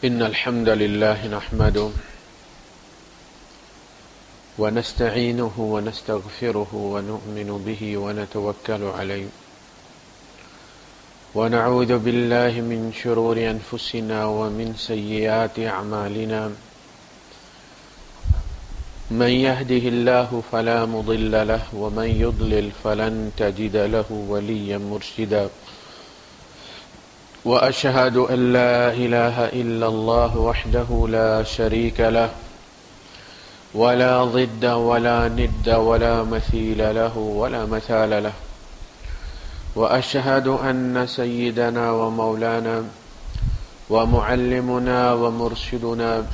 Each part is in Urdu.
إن الحمد لله نحمده ونستعينه ونستغفره ونؤمن به ونتوكل عليه ونعوذ بالله من شرور أنفسنا ومن سيئات أعمالنا من يهده الله فلا مضل له ومن يضلل فلن تجد له وليا مرشدا وأشهد أن لا إله إلا الله وحده لا شريك له ولا ضد ولا ند ولا مثيل له ولا مثال له وأشهد أن سيدنا ومولانا ومعلمنا ومرشدنا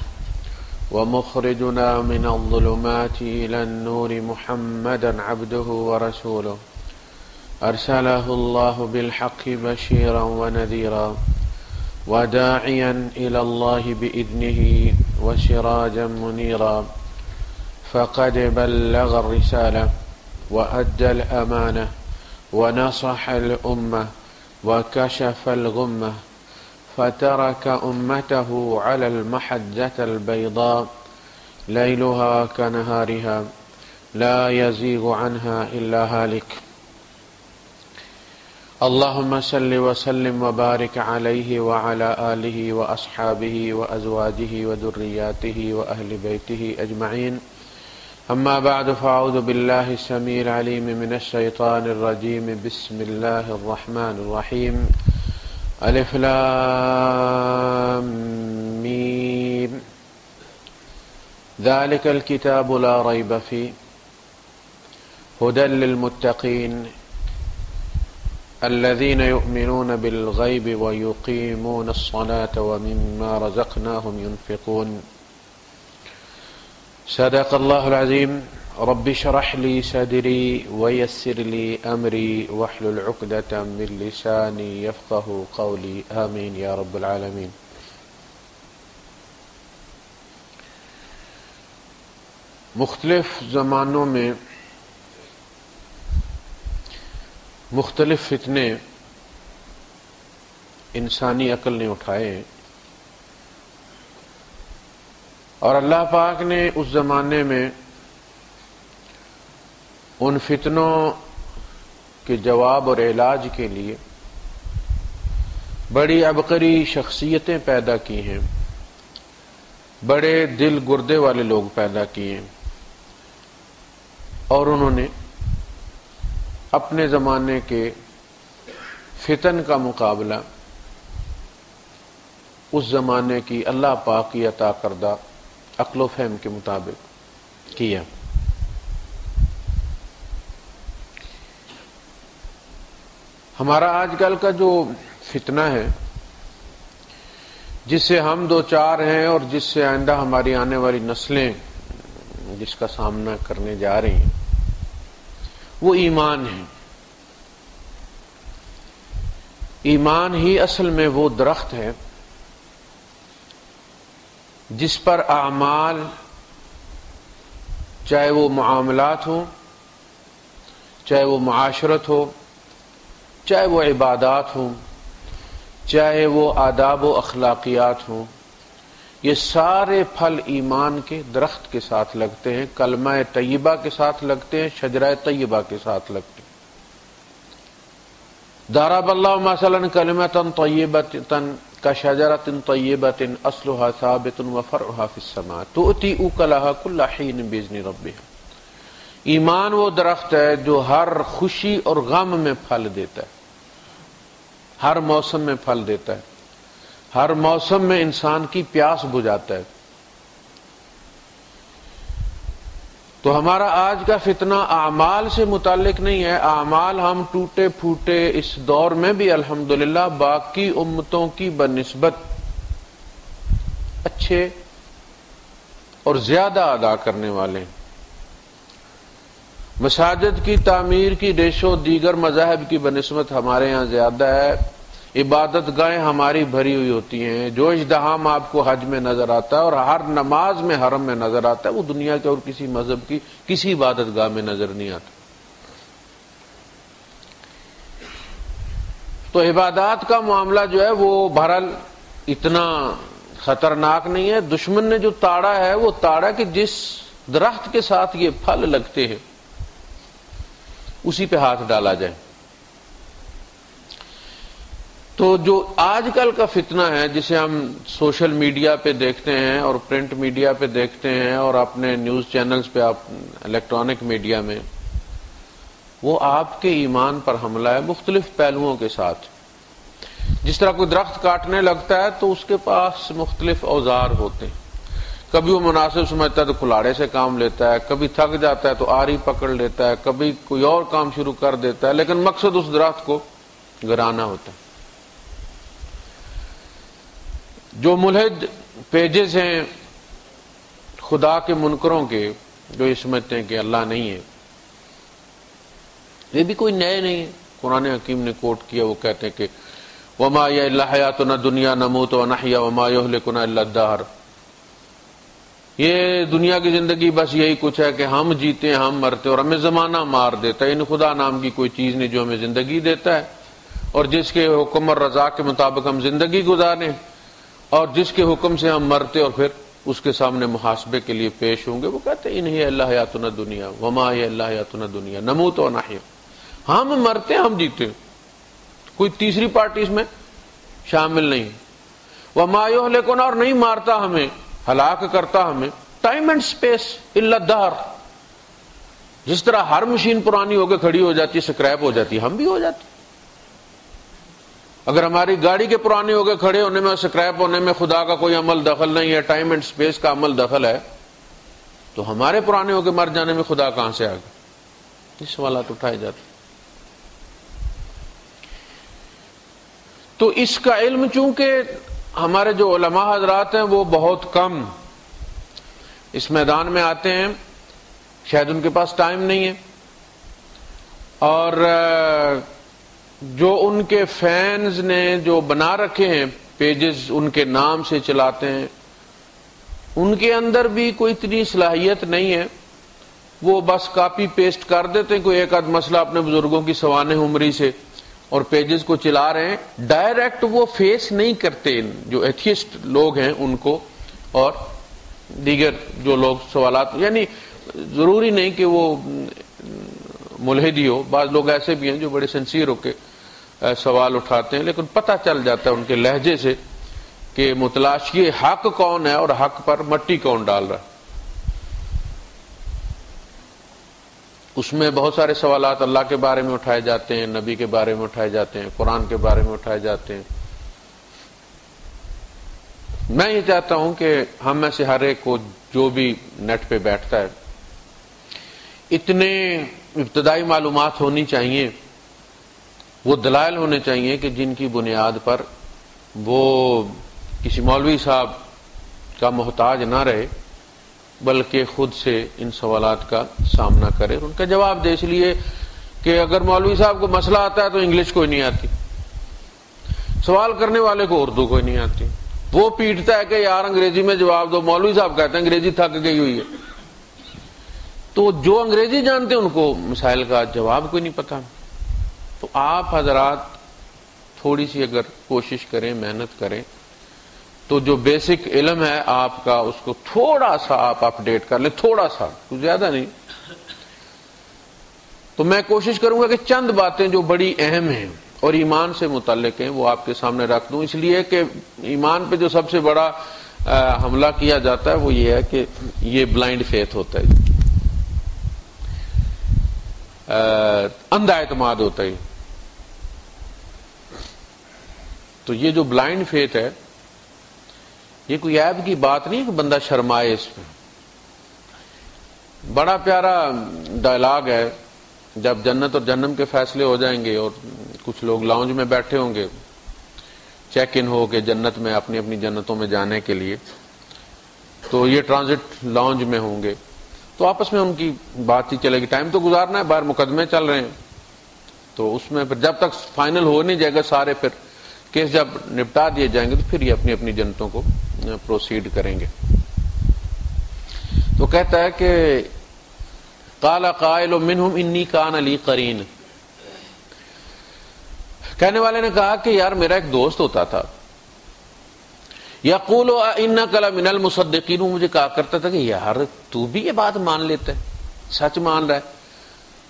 ومخرجنا من الظلمات إلى النور محمدا عبده ورسوله أرسله الله بالحق بشيرا ونذيرا وداعيا إلى الله بإذنه وسراجا منيرا فقد بلغ الرسالة وأدى الأمانة ونصح الأمة وكشف الغمة فترك أمته على المحجة البيضاء ليلها كنهارها لا يزيغ عنها إلا هالك اللهم صل وسلم وبارك عليه وعلى آله وأصحابه وأزواجه وذرياته وأهل بيته أجمعين أما بعد فأعوذ بالله السميع العليم من الشيطان الرجيم بسم الله الرحمن الرحيم ألف لام ميم ذلك الكتاب لا ريب فيه هدى للمتقين الذين يؤمنون بالغيب ويقيمون الصلاة ومما رزقناهم ينفقون صدق الله العظيم رب اشرح لي صدري ويسر لي أمري واحلل عقدة من لساني يفقه قولي آمين يا رب العالمين. مختلف زمانوں میں مختلف فتنے انسانی عقل نے اٹھائے ہیں اور اللہ پاک نے اس زمانے میں ان فتنوں کے جواب اور علاج کے لیے بڑی عبقری شخصیتیں پیدا کی ہیں، بڑے دل گردے والے لوگ پیدا کیے ہیں اور انہوں نے اپنے زمانے کے فتن کا مقابلہ اس زمانے کی اللہ پاک کی عطا کردہ عقل و فہم کے مطابق کیا. ہمارا آج کل کا جو فتنہ ہے جس سے ہم دو چار ہیں اور جس سے آئندہ ہماری آنے والی نسلیں جس کا سامنا کرنے جا رہی ہیں وہ ایمان ہے. ایمان ہی اصل میں وہ درخت ہے جس پر اعمال، چاہے وہ معاملات ہوں، چاہے وہ معاشرت ہو، چاہے وہ عبادات ہوں، چاہے وہ آداب و اخلاقیات ہوں، یہ سارے پھل ایمان کے درخت کے ساتھ لگتے ہیں، کلمہ طیبہ کے ساتھ لگتے ہیں، شجرہ طیبہ کے ساتھ لگتے ہیں. ضرب اللہ مثلا کلمۃ طیبۃ کشجرۃ طیبۃ اصلها ثابت وفرعها فی السماء تؤتی اکلها کل حین باذن ربها. ایمان وہ درخت ہے جو ہر خوشی اور غم میں پھل دیتا ہے، ہر موسم میں پھل دیتا ہے، ہر موسم میں انسان کی پیاس بجھاتا ہے. تو ہمارا آج کا فتنہ اعمال سے متعلق نہیں ہے. اعمال ہم ٹوٹے پھوٹے اس دور میں بھی الحمدللہ باقی امتوں کی بنسبت اچھے اور زیادہ ادا کرنے والے ہیں. مساجد کی تعمیر کی ریشو دیگر مذاہب کی بنسبت ہمارے ہاں زیادہ ہے. عبادت گاہیں ہماری بھری ہوئی ہوتی ہیں. جو ازدحام آپ کو حج میں نظر آتا ہے اور ہر نماز میں حرم میں نظر آتا ہے وہ دنیا کے اور کسی مذہب کی کسی عبادت گاہ میں نظر نہیں آتا. تو عبادات کا معاملہ جو ہے وہ بہرحال اتنا خطرناک نہیں ہے. دشمن نے جو تاڑا ہے وہ تاڑا کہ جس درخت کے ساتھ یہ پھل لگتے ہیں اسی پہ ہاتھ ڈالا جائے. تو جو آج کل کا فتنہ ہے جسے ہم سوشل میڈیا پہ دیکھتے ہیں اور پرنٹ میڈیا پہ دیکھتے ہیں اور اپنے نیوز چینلز پہ، آپ الیکٹرانک میڈیا میں، وہ آپ کے ایمان پر حملہ ہے مختلف پہلوؤں کے ساتھ. جس طرح کوئی درخت کاٹنے لگتا ہے تو اس کے پاس مختلف اوزار ہوتے ہیں. کبھی وہ مناسب سمجھتا ہے تو کلاڑے سے کام لیتا ہے، کبھی تھک جاتا ہے تو آری پکڑ لیتا ہے، کبھی کوئی اور کام شروع کر دیتا ہے، لیکن مقصد اس درخت کو گرانا ہوتا ہے. جو ملحد پیجز ہیں خدا کے منکروں کے، جو یہ سمجھتے ہیں کہ اللہ نہیں ہے، یہ بھی کوئی نئے نہیں ہے. قرآن حکیم نے کوٹ کیا، وہ کہتے ہیں کہ وما یا الا حیاتنا دنیا نموت ونحیا وما یہلکنا الا الدہر. یہ دنیا کی زندگی بس یہی کچھ ہے کہ ہم جیتے ہیں، ہم مرتے، اور ہمیں زمانہ مار دیتا ہے. ان خدا نام کی کوئی چیز نہیں جو ہمیں زندگی دیتا ہے، اور جس کے حکم اور رضا کے مطابق ہم زندگی گزاریں اور جس کے حکم سے ہم مرتے اور پھر اس کے سامنے محاسبے کے لیے پیش ہوں گے. وہ کہتے ہیں ان ہی اللہ حیاتنا دنیا وما ہی اللہ حیاتنا دنیا نموت ونحیا. ہم مرتے ہیں، ہم جیتے ہیں، کوئی تیسری پارٹی اس میں شامل نہیں. وما یہلکنا، اور نہیں مارتا ہمیں، ہلاک کرتا ہمیں. ٹائم اینڈ سپیس الا الدہر. جس طرح ہر مشین پرانی ہو کے کھڑی ہو جاتی ہے، سکریپ ہو جاتی ہے، ہم بھی ہو جاتے. اگر ہماری گاڑی کے پرانے ہو کے کھڑے ہونے میں، سکریپ ہونے میں خدا کا کوئی عمل دخل نہیں ہے، ٹائم اینڈ سپیس کا عمل دخل ہے، تو ہمارے پرانے ہو کے مر جانے میں خدا کہاں سے آ گیا؟ یہ سوالات اٹھائے جاتے. تو اس کا علم چونکہ ہمارے جو علماء حضرات ہیں وہ بہت کم اس میدان میں آتے ہیں، شاید ان کے پاس ٹائم نہیں ہے، اور جو ان کے فینز نے جو بنا رکھے ہیں پیجز ان کے نام سے چلاتے ہیں، ان کے اندر بھی کوئی اتنی صلاحیت نہیں ہے. وہ بس کاپی پیسٹ کر دیتے ہیں کوئی ایک آدھ مسئلہ اپنے بزرگوں کی سوانح عمری سے اور پیجز کو چلا رہے ہیں. ڈائریکٹ وہ فیس نہیں کرتے جو ایتھیسٹ لوگ ہیں ان کو اور دیگر جو لوگ سوالات، یعنی ضروری نہیں کہ وہ ملحد ہی ہو، بعض لوگ ایسے بھی ہیں جو بڑے سنسیئر ہو کے سوال اٹھاتے ہیں، لیکن پتہ چل جاتا ہے ان کے لہجے سے کہ متلاشی حق کون ہے اور حق پر مٹی کون ڈال رہا ہے. اس میں بہت سارے سوالات اللہ کے بارے میں اٹھائے جاتے ہیں، نبی کے بارے میں اٹھائے جاتے ہیں، قرآن کے بارے میں اٹھائے جاتے ہیں. میں یہ چاہتا ہوں کہ ہم میں سے ہر ایک کو جو بھی نیٹ پہ بیٹھتا ہے اتنے ابتدائی معلومات ہونی چاہیے، وہ دلائل ہونے چاہیے کہ جن کی بنیاد پر وہ کسی مولوی صاحب کا محتاج نہ رہے بلکہ خود سے ان سوالات کا سامنا کرے اور ان کا جواب دے. اس لیے کہ اگر مولوی صاحب کو مسئلہ آتا ہے تو انگلش کوئی نہیں آتی، سوال کرنے والے کو اردو کوئی نہیں آتی، وہ پیٹتا ہے کہ یار انگریزی میں جواب دو. مولوی صاحب کہتے ہیں انگریزی تھک گئی ہوئی ہے. تو جو انگریزی جانتے ہیں ان کو مسائل کا جواب کوئی نہیں پتا. تو آپ حضرات تھوڑی سی اگر کوشش کریں، محنت کریں، تو جو بیسک علم ہے آپ کا اس کو تھوڑا سا آپ اپڈیٹ کر لیں، تھوڑا سا، کچھ زیادہ نہیں. تو میں کوشش کروں گا کہ چند باتیں جو بڑی اہم ہیں اور ایمان سے متعلق ہیں وہ آپ کے سامنے رکھ دوں. اس لیے کہ ایمان پہ جو سب سے بڑا حملہ کیا جاتا ہے وہ یہ ہے کہ یہ بلائنڈ فیتھ ہوتا ہے، اندھا اعتماد ہوتا ہے. تو یہ جو بلائنڈ فیتھ ہے یہ کوئی عیب کی بات نہیں کہ بندہ شرمائے اس میں. بڑا پیارا ڈائلاگ ہے، جب جنت اور جہنم کے فیصلے ہو جائیں گے اور کچھ لوگ لاؤنج میں بیٹھے ہوں گے چیک ان ہو کے جنت میں اپنی اپنی جنتوں میں جانے کے لیے، تو یہ ٹرانزٹ لاؤنج میں ہوں گے تو آپس میں ان کی بات ہی چلے گی. ٹائم تو گزارنا ہے، باہر مقدمے چل رہے ہیں، تو اس میں پھر جب تک فائنل ہو نہیں جائے گا سارے، پھر کیس جب نپٹا دیے جائیں گے تو پھر یہ اپنی اپنی جنتوں کو پروسیڈ کریں گے. تو کہتا ہے کہ قال قائل منہم انی کان لی قرین، کہنے والے نے کہا کہ یار میرا ایک دوست ہوتا تھا، یقول انک لمن المصدقین، وہ مجھے کہا کرتا تھا کہ یار تو بھی یہ بات مان لیتا ہے، سچ مان رہا ہے،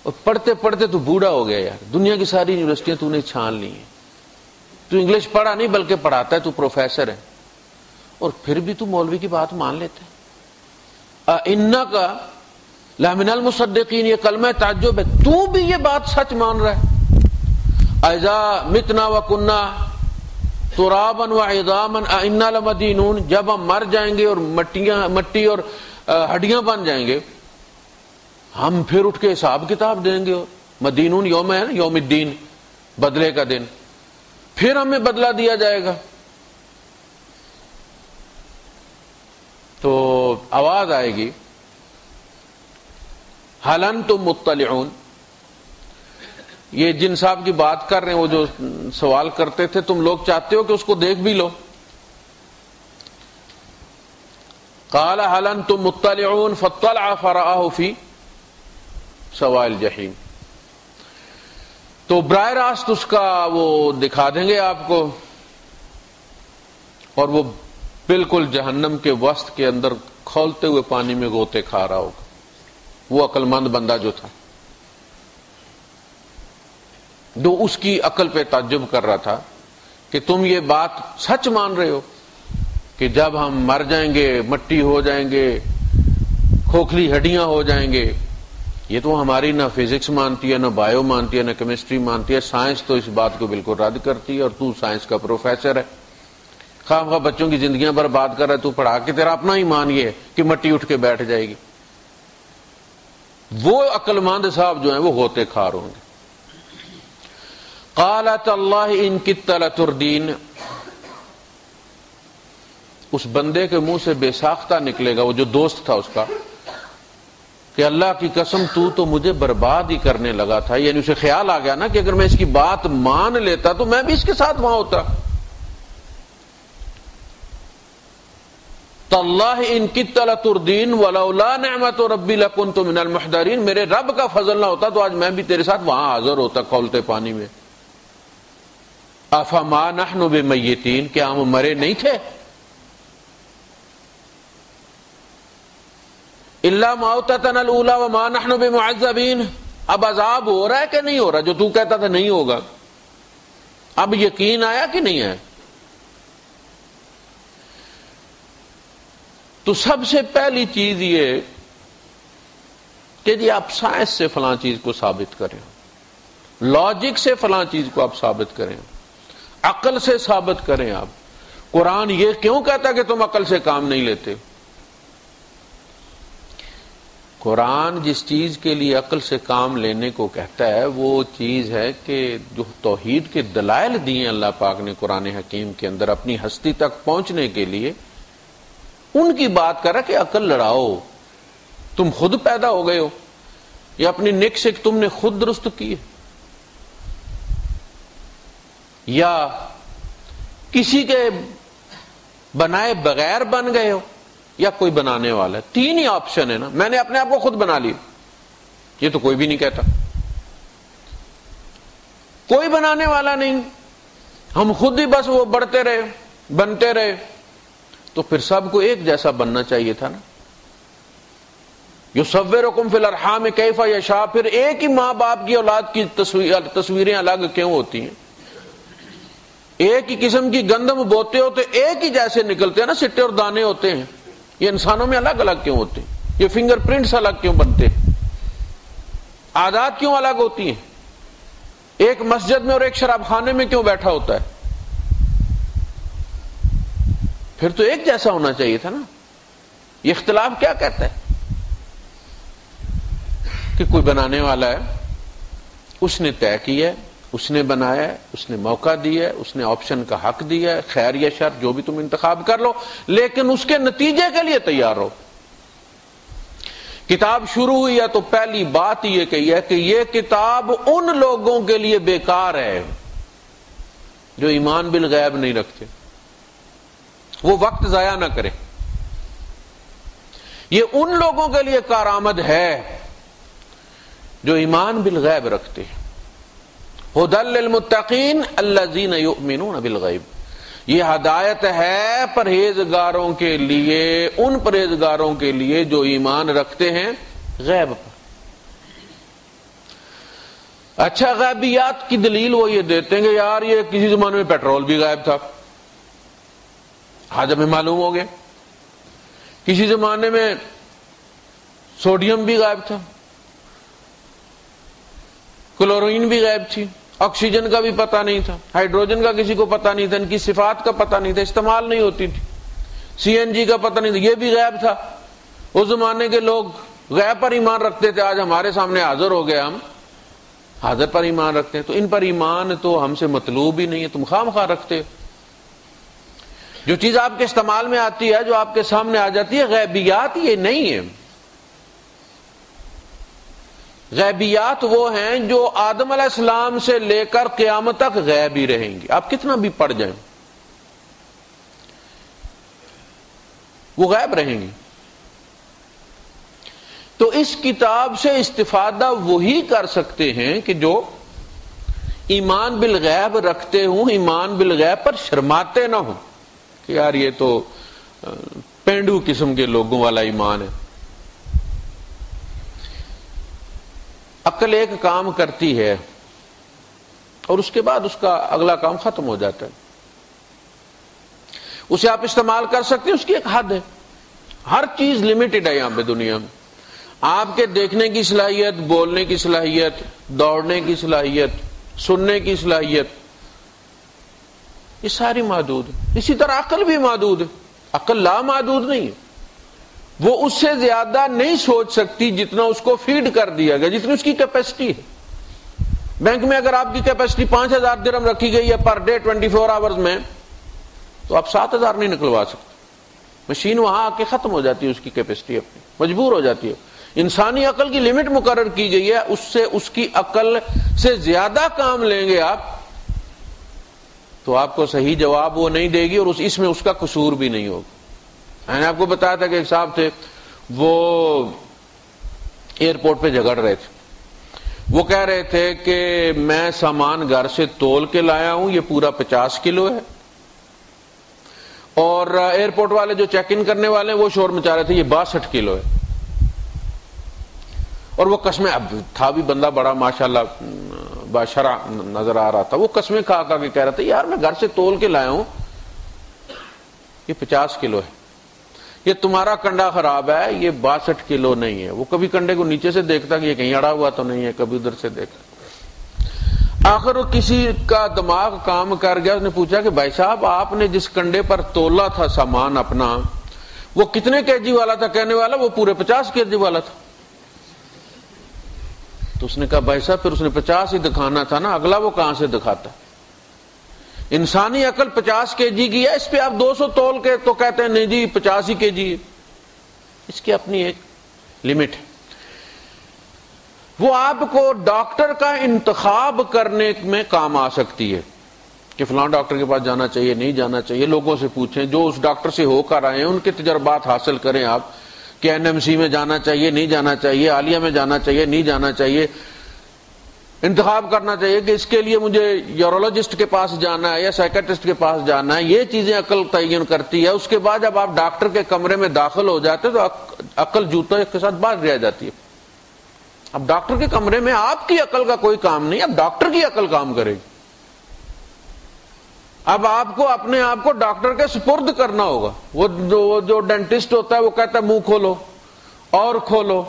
اور پڑھتے پڑھتے تو بوڑھا ہو گیا یار، دنیا کی ساری یونیورسٹیاں تو نے چھان لی ہیں، تو انگلش پڑھا نہیں بلکہ پڑھاتا ہے، تو پروفیسر ہے، اور پھر بھی تو مولوی کی بات مان لیتا ہے۔ انک لمن المصدقین، یہ کلمہ تعجب ہے، تو بھی یہ بات سچ مان رہا ہے۔ اذا متنا وکنا ترابا وعظاما انا لمدینون، جب ہم مر جائیں گے اور مٹی اور ہڈیاں بن جائیں گے، ہم پھر اٹھ کے حساب کتاب دیں گے، اور مدینون یوم ہے نا، یوم الدین، بدلے کا دن، پھر ہمیں بدلہ دیا جائے گا۔ تو آواز آئے گی حل انتم مطلعون، یہ جن صاحب کی بات کر رہے ہیں، وہ جو سوال کرتے تھے، تم لوگ چاہتے ہو کہ اس کو دیکھ بھی لو؟ قال هل انتم مطلعون فاطلع فرآه في سواء الجحیم، تو براہ راست اس کا وہ دکھا دیں گے آپ کو، اور وہ بالکل جہنم کے وسط کے اندر کھولتے ہوئے پانی میں غوطے کھا رہا ہوگا، وہ عقل مند بندہ جو تھا، جو اس کی عقل پہ تعجب کر رہا تھا کہ تم یہ بات سچ مان رہے ہو کہ جب ہم مر جائیں گے، مٹی ہو جائیں گے، کھوکھلی ہڈیاں ہو جائیں گے، یہ تو ہماری نہ فزکس مانتی ہے، نہ بایو مانتی ہے، نہ کیمسٹری مانتی ہے، سائنس تو اس بات کو بالکل رد کرتی ہے، اور تو سائنس کا پروفیسر ہے، خواہ خواہ بچوں کی زندگیاں برباد کر رہا ہے، تو پڑھا کے تیرا اپنا ہی مان یہ ہے کہ مٹی اٹھ کے بیٹھ جائے گی۔ وہ عقل مند صاحب جو ہیں وہ ہوتے کھار ہوں گے۔ قالت اللہ ان کدت لتردین، اس بندے کے منہ سے بے ساختہ نکلے گا، وہ جو دوست تھا اس کا، کہ اللہ کی قسم تو مجھے برباد ہی کرنے لگا تھا، یعنی اسے خیال آ گیا نا کہ اگر میں اس کی بات مان لیتا تو میں بھی اس کے ساتھ وہاں ہوتا۔ تاللہ ان کدت لتردین ولولا نعمت ربی لکنت من المحضرین، میرے رب کا فضل نہ ہوتا تو آج میں بھی تیرے ساتھ وہاں حاضر ہوتا کھولتے پانی میں۔ افما نحن بمیتین، کیا ہم مرے نہیں تھے؟ الا موتتنا الاولی وما نحن بمعذبین، اب عذاب ہو رہا ہے کہ نہیں ہو رہا؟ جو تو کہتا تھا نہیں ہوگا، اب یقین آیا کہ نہیں ہے؟ تو سب سے پہلی چیز یہ کہ جی آپ سائنس سے فلاں چیز کو ثابت کریں، لاجک سے فلاں چیز کو آپ ثابت کریں، عقل سے ثابت کریں۔ آپ قرآن یہ کیوں کہتا کہ تم عقل سے کام نہیں لیتے؟ قرآن جس چیز کے لیے عقل سے کام لینے کو کہتا ہے وہ چیز ہے کہ جو توحید کے دلائل دیے اللہ پاک نے قرآن حکیم کے اندر اپنی ہستی تک پہنچنے کے لیے، ان کی بات کر رہا کہ عقل لڑاؤ، تم خود پیدا ہو گئے ہو یا اپنی نیک سک تم نے خود درست کی ہے، یا کسی کے بنائے بغیر بن گئے ہو، یا کوئی بنانے والا ہے؟ تین ہی آپشن ہے نا، میں نے اپنے آپ کو خود بنا لی، یہ تو کوئی بھی نہیں کہتا، کوئی بنانے والا نہیں، ہم خود ہی بس وہ بڑھتے رہے بنتے رہے، تو پھر سب کو ایک جیسا بننا چاہیے تھا نا۔ یصورکم فی الارحام کیف یشاء، پھر ایک ہی ماں باپ کی اولاد کی تصویریں الگ کیوں ہوتی ہیں؟ ایک ہی قسم کی گندم بوتے ہوتے ایک ہی جیسے نکلتے ہیں نا، سٹے اور دانے ہوتے ہیں، یہ انسانوں میں الگ الگ کیوں ہوتے ہیں؟ یہ فنگر پرنٹس الگ کیوں بنتے ہیں؟ عادات کیوں الگ ہوتی ہیں؟ ایک مسجد میں اور ایک شراب خانے میں کیوں بیٹھا ہوتا ہے؟ پھر تو ایک جیسا ہونا چاہیے تھا نا۔ یہ اختلاف کیا کہتا ہے؟ کہ کوئی بنانے والا ہے، اس نے طے کیا ہے، اس نے بنایا ہے، اس نے موقع دیا ہے، اس نے آپشن کا حق دیا ہے، خیر یا شر جو بھی تم انتخاب کر لو، لیکن اس کے نتیجے کے لیے تیار ہو۔ کتاب شروع ہوئی ہے تو پہلی بات یہ کہی ہے کہ یہ کتاب ان لوگوں کے لیے بیکار ہے جو ایمان بالغیب نہیں رکھتے، وہ وقت ضائع نہ کرے۔ یہ ان لوگوں کے لیے کارآمد ہے جو ایمان بالغیب رکھتے ہیں۔ ھدی للمتقین الذین یؤمنون بالغیب، یہ ہدایت ہے پرہیزگاروں کے لیے، ان پرہیزگاروں کے لیے جو ایمان رکھتے ہیں غیب پر۔ اچھا، غیبیات کی دلیل وہ یہ دیتے ہیں کہ یار یہ کسی زمانے میں پیٹرول بھی غائب تھا، آج ہمیں معلوم ہو گیا۔ کسی زمانے میں سوڈیم بھی غائب تھا، کلورین بھی غائب تھی، آکسیجن کا بھی پتہ نہیں تھا، ہائیڈروجن کا کسی کو پتہ نہیں تھا، ان کی صفات کا پتہ نہیں تھا، استعمال نہیں ہوتی تھی، سی این جی کا پتہ نہیں تھا، یہ بھی غائب تھا۔ اس زمانے کے لوگ غیب پر ایمان رکھتے تھے، آج ہمارے سامنے حاضر ہو گئے، ہم حاضر پر ایمان رکھتے ہیں۔ تو ان پر ایمان تو ہم سے مطلوب ہی نہیں ہے، تم خواہ رکھتے۔ جو چیز آپ کے استعمال میں آتی ہے، جو آپ کے سامنے آ جاتی ہے، غیبیات یہ نہیں ہے۔ غیبیات وہ ہیں جو آدم علیہ السلام سے لے کر قیامت تک غیب ہی رہیں گی، آپ کتنا بھی پڑھ جائیں وہ غیب رہیں گی۔ تو اس کتاب سے استفادہ وہی کر سکتے ہیں کہ جو ایمان بالغیب رکھتے ہوں، ایمان بالغیب پر شرماتے نہ ہوں کہ یار یہ تو پینڈو قسم کے لوگوں والا ایمان ہے۔ عقل ایک کام کرتی ہے اور اس کے بعد اس کا اگلا کام ختم ہو جاتا ہے، اسے آپ استعمال کر سکتے ہیں، اس کی ایک حد ہے۔ ہر چیز لمیٹڈ ہے یہاں پہ دنیا میں۔ آپ کے دیکھنے کی صلاحیت، بولنے کی صلاحیت، دوڑنے کی صلاحیت، سننے کی صلاحیت، یہ ساری محدود ہے۔ اسی طرح عقل بھی محدود ہے، عقل لامحدود نہیں ہے، وہ اس سے زیادہ نہیں سوچ سکتی جتنا اس کو فیڈ کر دیا گیا، جتنی اس کی کیپیسٹی ہے۔ بینک میں اگر آپ کی کیپیسٹی 5000 درہم رکھی گئی ہے پر ڈے 24 آورز میں، تو آپ 7000 نہیں نکلوا سکتے۔ مشین وہاں آ کے ختم ہو جاتی ہے، اس کی کیپیسٹی اپنی مجبور ہو جاتی ہے۔ انسانی عقل کی لمٹ مقرر کی گئی ہے، اس سے اس کی عقل سے زیادہ کام لیں گے آپ تو آپ کو صحیح جواب وہ نہیں دے گی، اور اس میں اس کا قصور بھی نہیں ہوگا۔ میں نے آپ کو بتایا تھا کہ ایک صاحب تھے، وہ ایئرپورٹ پہ جھگڑ رہے تھے۔ وہ کہہ رہے تھے کہ میں سامان گھر سے تول کے لایا ہوں، یہ پورا 50 کلو ہے، اور ایئرپورٹ والے جو چیک ان کرنے والے ہیں وہ شور مچا رہے تھے یہ 62 کلو ہے۔ اور وہ قسمیں، اب تھا بھی بندہ بڑا ماشاءاللہ باشرع نظر آ رہا تھا، وہ قسمیں کھا کے کہہ رہا تھا یار میں گھر سے تول کے لایا ہوں، یہ 50 کلو ہے، یہ تمہارا کنڈا خراب ہے، یہ 62 کلو نہیں ہے۔ وہ کبھی کنڈے کو نیچے سے دیکھتا کہ یہ کہیں اڑا ہوا تو نہیں ہے، کبھی ادھر سے دیکھتا۔ آخر وہ کسی کا دماغ کام کر گیا، اس نے پوچھا کہ بھائی صاحب آپ نے جس کنڈے پر تولا تھا سامان اپنا، وہ کتنے کے جی والا تھا؟ کہنے والا وہ پورے 50 کے جی والا تھا۔ تو اس نے کہا بھائی صاحب پھر اس نے 50 ہی دکھانا تھا نا، اگلا وہ کہاں سے دکھاتا؟ انسانی عقل 50 کے جی کی ہے، اس پہ آپ 200 تول کے تو کہتے ہیں نہیں جی 50 ہی کے جی ہے۔ اس کی اپنی ایک لمٹ ہے۔ وہ آپ کو ڈاکٹر کا انتخاب کرنے میں کام آ سکتی ہے کہ فلاں ڈاکٹر کے پاس جانا چاہیے نہیں جانا چاہیے، لوگوں سے پوچھیں جو اس ڈاکٹر سے ہو کر آئے ہیں، ان کے تجربات حاصل کریں آپ کہ این ایم سی میں جانا چاہیے نہیں جانا چاہیے، عالیہ میں جانا چاہیے نہیں جانا چاہیے، انتخاب کرنا چاہیے کہ اس کے لیے مجھے یورولوجسٹ کے پاس جانا ہے یا سائیکٹرسٹ کے پاس جانا ہے۔ یہ چیزیں عقل تعین کرتی ہے۔ اس کے بعد جب آپ ڈاکٹر کے کمرے میں داخل ہو جاتے تو عقل جوتا کے ساتھ باہر رہ جاتی ہے۔ اب ڈاکٹر کے کمرے میں آپ کی عقل کا کوئی کام نہیں، اب ڈاکٹر کی عقل کام کرے گی۔ اب آپ کو اپنے آپ کو ڈاکٹر کے سپرد کرنا ہوگا۔ وہ جو ڈینٹسٹ ہوتا ہے وہ کہتا ہے منہ کھولو اور کھولو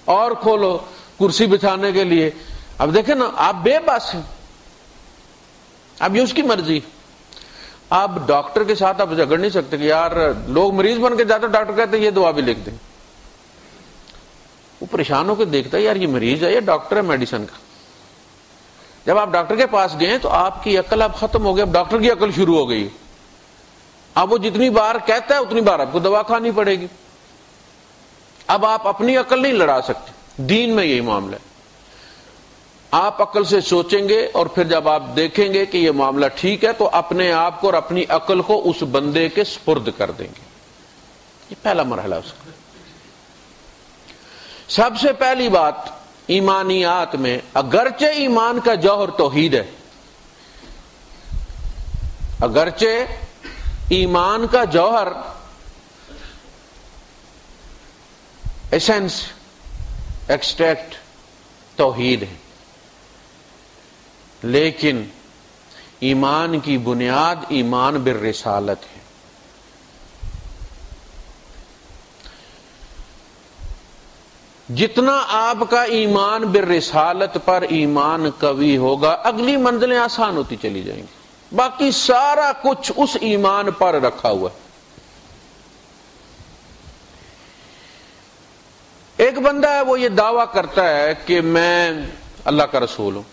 اور کھولو کرسی بچھانے کے لیے۔ اب دیکھیں نا آپ بے بس ہیں، اب یہ اس کی مرضی۔ آپ ڈاکٹر کے ساتھ آپ جھگڑ نہیں سکتے کہ یار لوگ مریض بن کے جاتے، ڈاکٹر کہتے ہیں یہ دوا بھی لکھ دیں۔ وہ پریشان ہو کے دیکھتا ہے یار یہ مریض ہے یا ڈاکٹر ہے میڈیسن کا۔ جب آپ ڈاکٹر کے پاس گئے تو آپ کی عقل اب ختم ہو گئی، اب ڈاکٹر کی عقل شروع ہو گئی۔ اب وہ جتنی بار کہتا ہے اتنی بار آپ کو دوا کھانی پڑے گی۔ اب آپ اپنی عقل نہیں لڑا سکتے۔ دین میں یہی معاملہ ہے، آپ عقل سے سوچیں گے اور پھر جب آپ دیکھیں گے کہ یہ معاملہ ٹھیک ہے تو اپنے آپ کو اور اپنی عقل کو اس بندے کے سپرد کر دیں گے۔ یہ پہلا مرحلہ اس کا۔ سب سے پہلی بات ایمانیات میں، اگرچہ ایمان کا جوہر توحید ہے، اگرچہ ایمان کا جوہر، ایسنس، ایکسٹریکٹ توحید ہے، لیکن ایمان کی بنیاد ایمان بالرسالت ہے۔ جتنا آپ کا ایمان بالرسالت پر ایمان قوی ہوگا، اگلی منزلیں آسان ہوتی چلی جائیں گی، باقی سارا کچھ اس ایمان پر رکھا ہوا ہے۔ ایک بندہ ہے، وہ یہ دعویٰ کرتا ہے کہ میں اللہ کا رسول ہوں،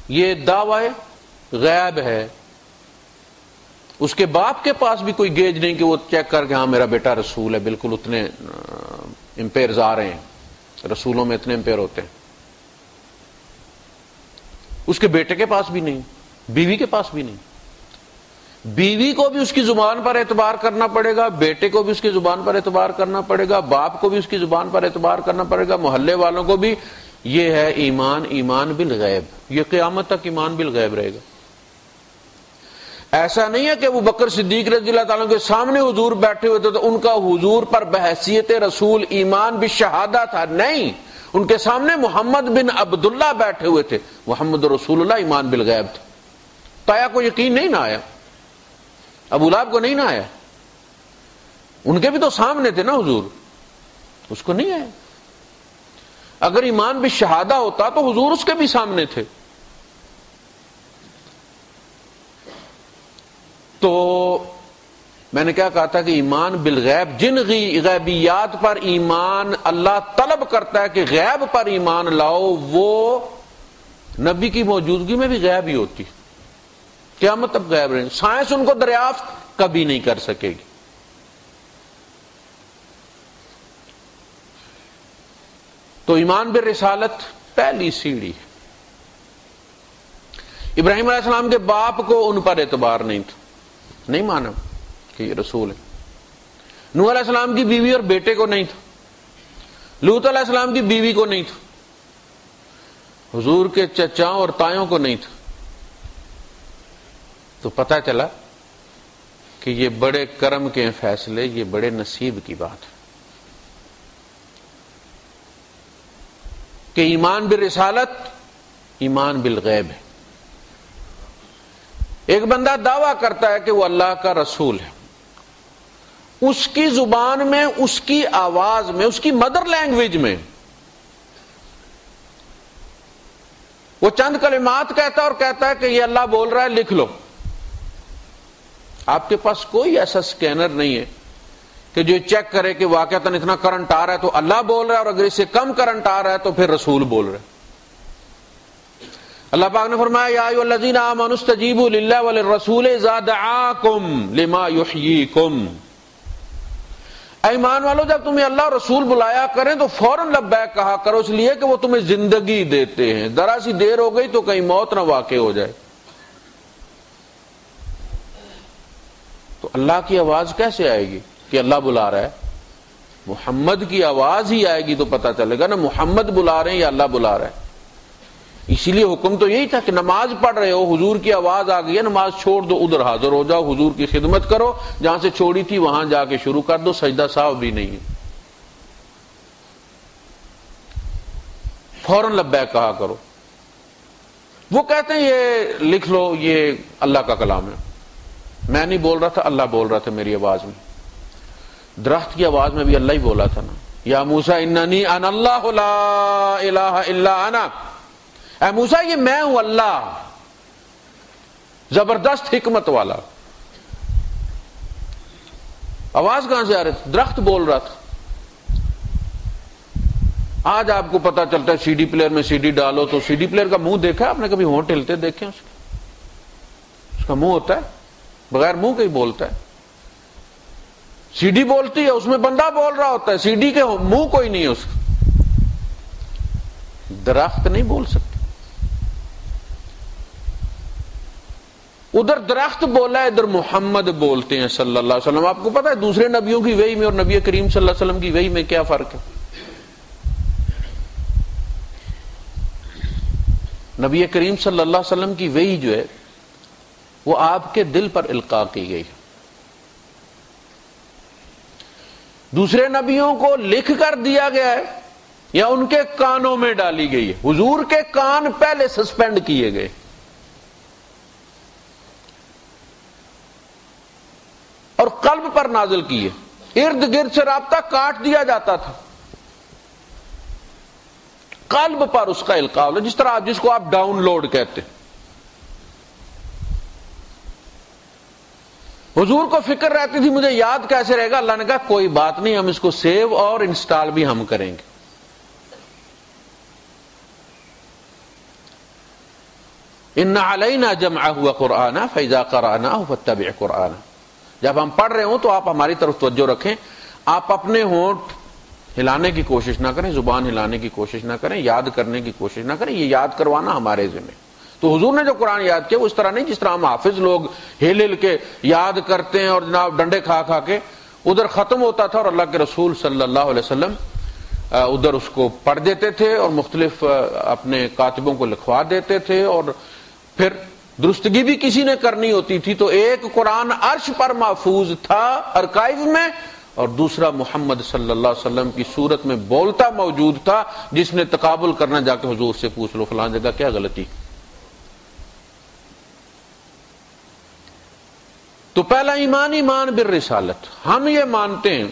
یہ دعوی غیب ہے، اس کے باپ کے پاس بھی کوئی گیج نہیں کہ وہ چیک کر کے ہاں میرا بیٹا رسول ہے، بالکل اتنے امپیئرز آ رہے ہیں، رسولوں میں اتنے امپیئر ہوتے ہیں۔ اس کے بیٹے کے پاس بھی نہیں، بیوی کے پاس بھی نہیں۔ بیوی کو بھی اس کی زبان پر اعتبار کرنا پڑے گا، بیٹے کو بھی اس کی زبان پر اعتبار کرنا پڑے گا، باپ کو بھی اس کی زبان پر اعتبار کرنا پڑے گا، محلے والوں کو بھی۔ یہ ہے ایمان، ایمان بالغیب، یہ قیامت تک ایمان بالغیب رہے گا۔ ایسا نہیں ہے کہ ابو بکر صدیق رضی اللہ تعالیٰ کے سامنے حضور بیٹھے ہوئے تھے تو ان کا حضور پر بحیثیت رسول ایمان بالشہادہ تھا، نہیں، ان کے سامنے محمد بن عبداللہ بیٹھے ہوئے تھے، محمد رسول اللہ ایمان بالغیب تھے۔ تایا کو یقین نہیں نہ آیا، ابو لہب کو نہیں نہ آیا، ان کے بھی تو سامنے تھے نا حضور، اس کو نہیں آیا۔ اگر ایمان بالشہادہ ہوتا تو حضور اس کے بھی سامنے تھے۔ تو میں نے کیا کہا تھا کہ ایمان بالغیب، جن غیبیات پر ایمان اللہ طلب کرتا ہے کہ غیب پر ایمان لاؤ، وہ نبی کی موجودگی میں بھی غیب ہی ہوتی، قیامت تک غیب رہے، سائنس ان کو دریافت کبھی نہیں کر سکے گی۔ تو ایمان بالرسالت پہلی سیڑھی ہے۔ ابراہیم علیہ السلام کے باپ کو ان پر اعتبار نہیں تھا، نہیں مانا کہ یہ رسول ہے۔ نوح علیہ السلام کی بیوی اور بیٹے کو نہیں تھا، لوط علیہ السلام کی بیوی کو نہیں تھا، حضور کے چچاؤں اور تایوں کو نہیں تھا۔ تو پتہ چلا کہ یہ بڑے کرم کے فیصلے، یہ بڑے نصیب کی بات ہے کہ ایمان بالرسالت ایمان بالغیب ہے۔ ایک بندہ دعویٰ کرتا ہے کہ وہ اللہ کا رسول ہے، اس کی زبان میں، اس کی آواز میں، اس کی مدر لینگویج میں وہ چند کلمات کہتا ہے اور کہتا ہے کہ یہ اللہ بول رہا ہے، لکھ لو۔ آپ کے پاس کوئی ایسا سکینر نہیں ہے کہ جو چیک کرے کہ واقعتاً اتنا کرنٹ آ رہا ہے تو اللہ بول رہا ہے، اور اگر اس سے کم کرنٹ آ رہا ہے تو پھر رسول بول رہا ہے۔ اللہ پاک نے فرمایا یا ایھا الذین آمنوا استجیبوا للہ وللرسول اذا دعاکم لما یحییکم، اے ایمان والو جب تمہیں اللہ رسول بلایا کریں تو فوراً لبیک کہا کرو، اس لیے کہ وہ تمہیں زندگی دیتے ہیں، ذرا سی دیر ہو گئی تو کہیں موت نہ واقع ہو جائے۔ تو اللہ کی آواز کیسے آئے گی کہ اللہ بلا رہا ہے؟ محمد کی آواز ہی آئے گی تو پتہ چلے گا نا محمد بلا رہے ہیں یا اللہ بلا رہا ہے۔ اسی لیے حکم تو یہی تھا کہ نماز پڑھ رہے ہو، حضور کی آواز آ گئی ہے، نماز چھوڑ دو، ادھر حاضر ہو جاؤ، حضور کی خدمت کرو، جہاں سے چھوڑی تھی وہاں جا کے شروع کر دو، سجدہ سہو بھی نہیں ہے، فوراً لبیک کہا کرو۔ وہ کہتے ہیں یہ لکھ لو، یہ اللہ کا کلام ہے، میں نہیں بول رہا تھا، اللہ بول رہا تھا میری آواز میں۔ درخت کی آواز میں بھی اللہ ہی بولا تھا نا، یا موسیٰ اننی انا اللہ لا الہ الا انا، اے موسیٰ یہ میں ہوں اللہ، زبردست حکمت والا۔ آواز کہاں سے آ رہی تھی؟ درخت بول رہا تھا۔ آج آپ کو پتا چلتا ہے سی ڈی پلیئر میں سی ڈی ڈالو تو سی ڈی پلیئر کا منہ دیکھا آپ نے کبھی؟ ہونٹ ہلتے دیکھے اس کا منہ ہوتا ہے بغیر منہ کے ہی بولتا ہے۔ سی ڈی بولتی ہے، اس میں بندہ بول رہا ہوتا ہے، سی ڈی کے منہ کوئی نہیں ہے اس کا۔ درخت نہیں بول سکتے، ادھر درخت بولا ہے، ادھر محمد بولتے ہیں صلی اللہ علیہ وسلم۔ آپ کو پتا ہے دوسرے نبیوں کی وحی میں اور نبی کریم صلی اللہ علیہ وسلم کی وحی میں کیا فرق ہے؟ نبی کریم صلی اللہ علیہ وسلم کی وحی جو ہے وہ آپ کے دل پر القاء کی گئی. دوسرے نبیوں کو لکھ کر دیا گیا ہے یا ان کے کانوں میں ڈالی گئی ہے؟ حضور کے کان پہلے سسپینڈ کیے گئے. اور قلب پر نازل کیے، ارد گرد سے رابطہ کاٹ دیا جاتا تھا، قلب پر اس کا القاء ہو، جس طرح جس کو آپ ڈاؤن لوڈ کہتے. حضور کو فکر رہتی تھی مجھے یاد کیسے رہے گا. اللہ نے کہا کوئی بات نہیں، ہم اس کو سیو اور انسٹال بھی ہم کریں گے. ان علینا جمعہ وقرآنہ فاذا قرأناہ فاتبع قرآنہ. جب ہم پڑھ رہے ہوں تو آپ ہماری طرف توجہ رکھیں، آپ اپنے ہونٹ ہلانے کی کوشش نہ کریں، زبان ہلانے کی کوشش نہ کریں، یاد کرنے کی کوشش نہ کریں. یہ یاد کروانا ہمارے ذمہ. تو حضور نے جو قرآن یاد کیا وہ اس طرح نہیں جس طرح ہم حافظ لوگ ہل ہل کے یاد کرتے ہیں اور جناب ڈنڈے کھا کھا کے. ادھر ختم ہوتا تھا اور اللہ کے رسول صلی اللہ علیہ وسلم ادھر اس کو پڑھ دیتے تھے اور مختلف اپنے کاتبوں کو لکھوا دیتے تھے، اور پھر درستگی بھی کسی نے کرنی ہوتی تھی. تو ایک قرآن عرش پر محفوظ تھا ارکائیو میں، اور دوسرا محمد صلی اللہ علیہ وسلم کی صورت میں بولتا موجود تھا. جس نے تقابل کرنا جا کے حضور سے پوچھ لو فلاں جگہ کیا غلطی. تو پہلا ایمان بالرسالت. ہم یہ مانتے ہیں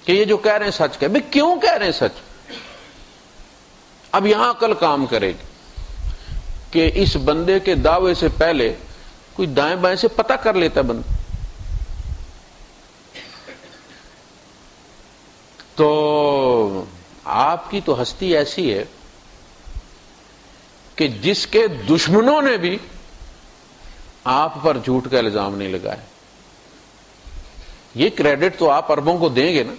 کہ یہ جو کہہ رہے ہیں سچ کہ بھئی کیوں کہہ رہے ہیں سچ. اب یہاں عقل کام کرے گی کہ اس بندے کے دعوے سے پہلے کوئی دائیں بائیں سے پتہ کر لیتا بندہ. تو آپ کی تو ہستی ایسی ہے کہ جس کے دشمنوں نے بھی آپ پر جھوٹ کا الزام نہیں لگایا. یہ کریڈٹ تو آپ عربوں کو دیں گے نا.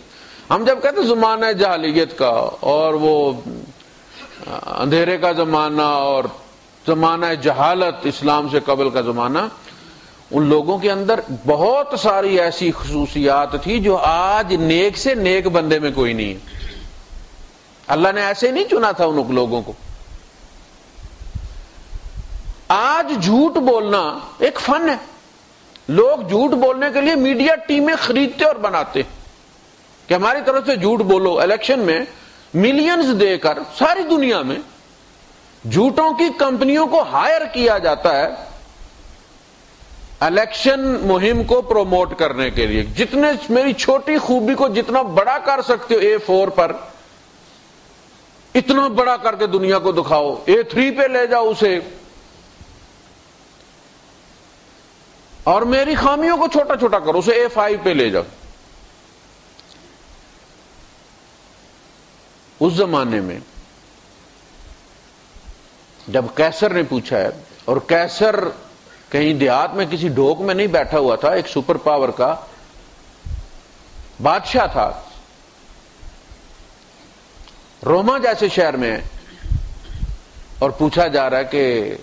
ہم جب کہتے ہیں زمانہ جاہلیت کا اور وہ اندھیرے کا زمانہ اور زمانہ جہالت، اسلام سے قبل کا زمانہ، ان لوگوں کے اندر بہت ساری ایسی خصوصیات تھی جو آج نیک سے نیک بندے میں کوئی نہیں ہے. اللہ نے ایسے نہیں چنا تھا ان لوگوں کو. آج جھوٹ بولنا ایک فن ہے. لوگ جھوٹ بولنے کے لیے میڈیا ٹیمیں خریدتے اور بناتے کہ ہماری طرف سے جھوٹ بولو. الیکشن میں ملینز دے کر ساری دنیا میں جھوٹوں کی کمپنیوں کو ہائر کیا جاتا ہے الیکشن مہم کو پروموٹ کرنے کے لیے. جتنے میری چھوٹی خوبی کو جتنا بڑا کر سکتے ہو A4 پر، اتنا بڑا کر کے دنیا کو دکھاؤ. A3 پہ لے جاؤ اسے، اور میری خامیوں کو چھوٹا چھوٹا کرو، اسے A5 پہ لے جاؤ. اس زمانے میں جب کیسر نے پوچھا ہے، اور کیسر کہیں دیہات میں کسی ڈھوک میں نہیں بیٹھا ہوا تھا، ایک سپر پاور کا بادشاہ تھا، روما جیسے شہر میں، اور پوچھا جا رہا ہے کہ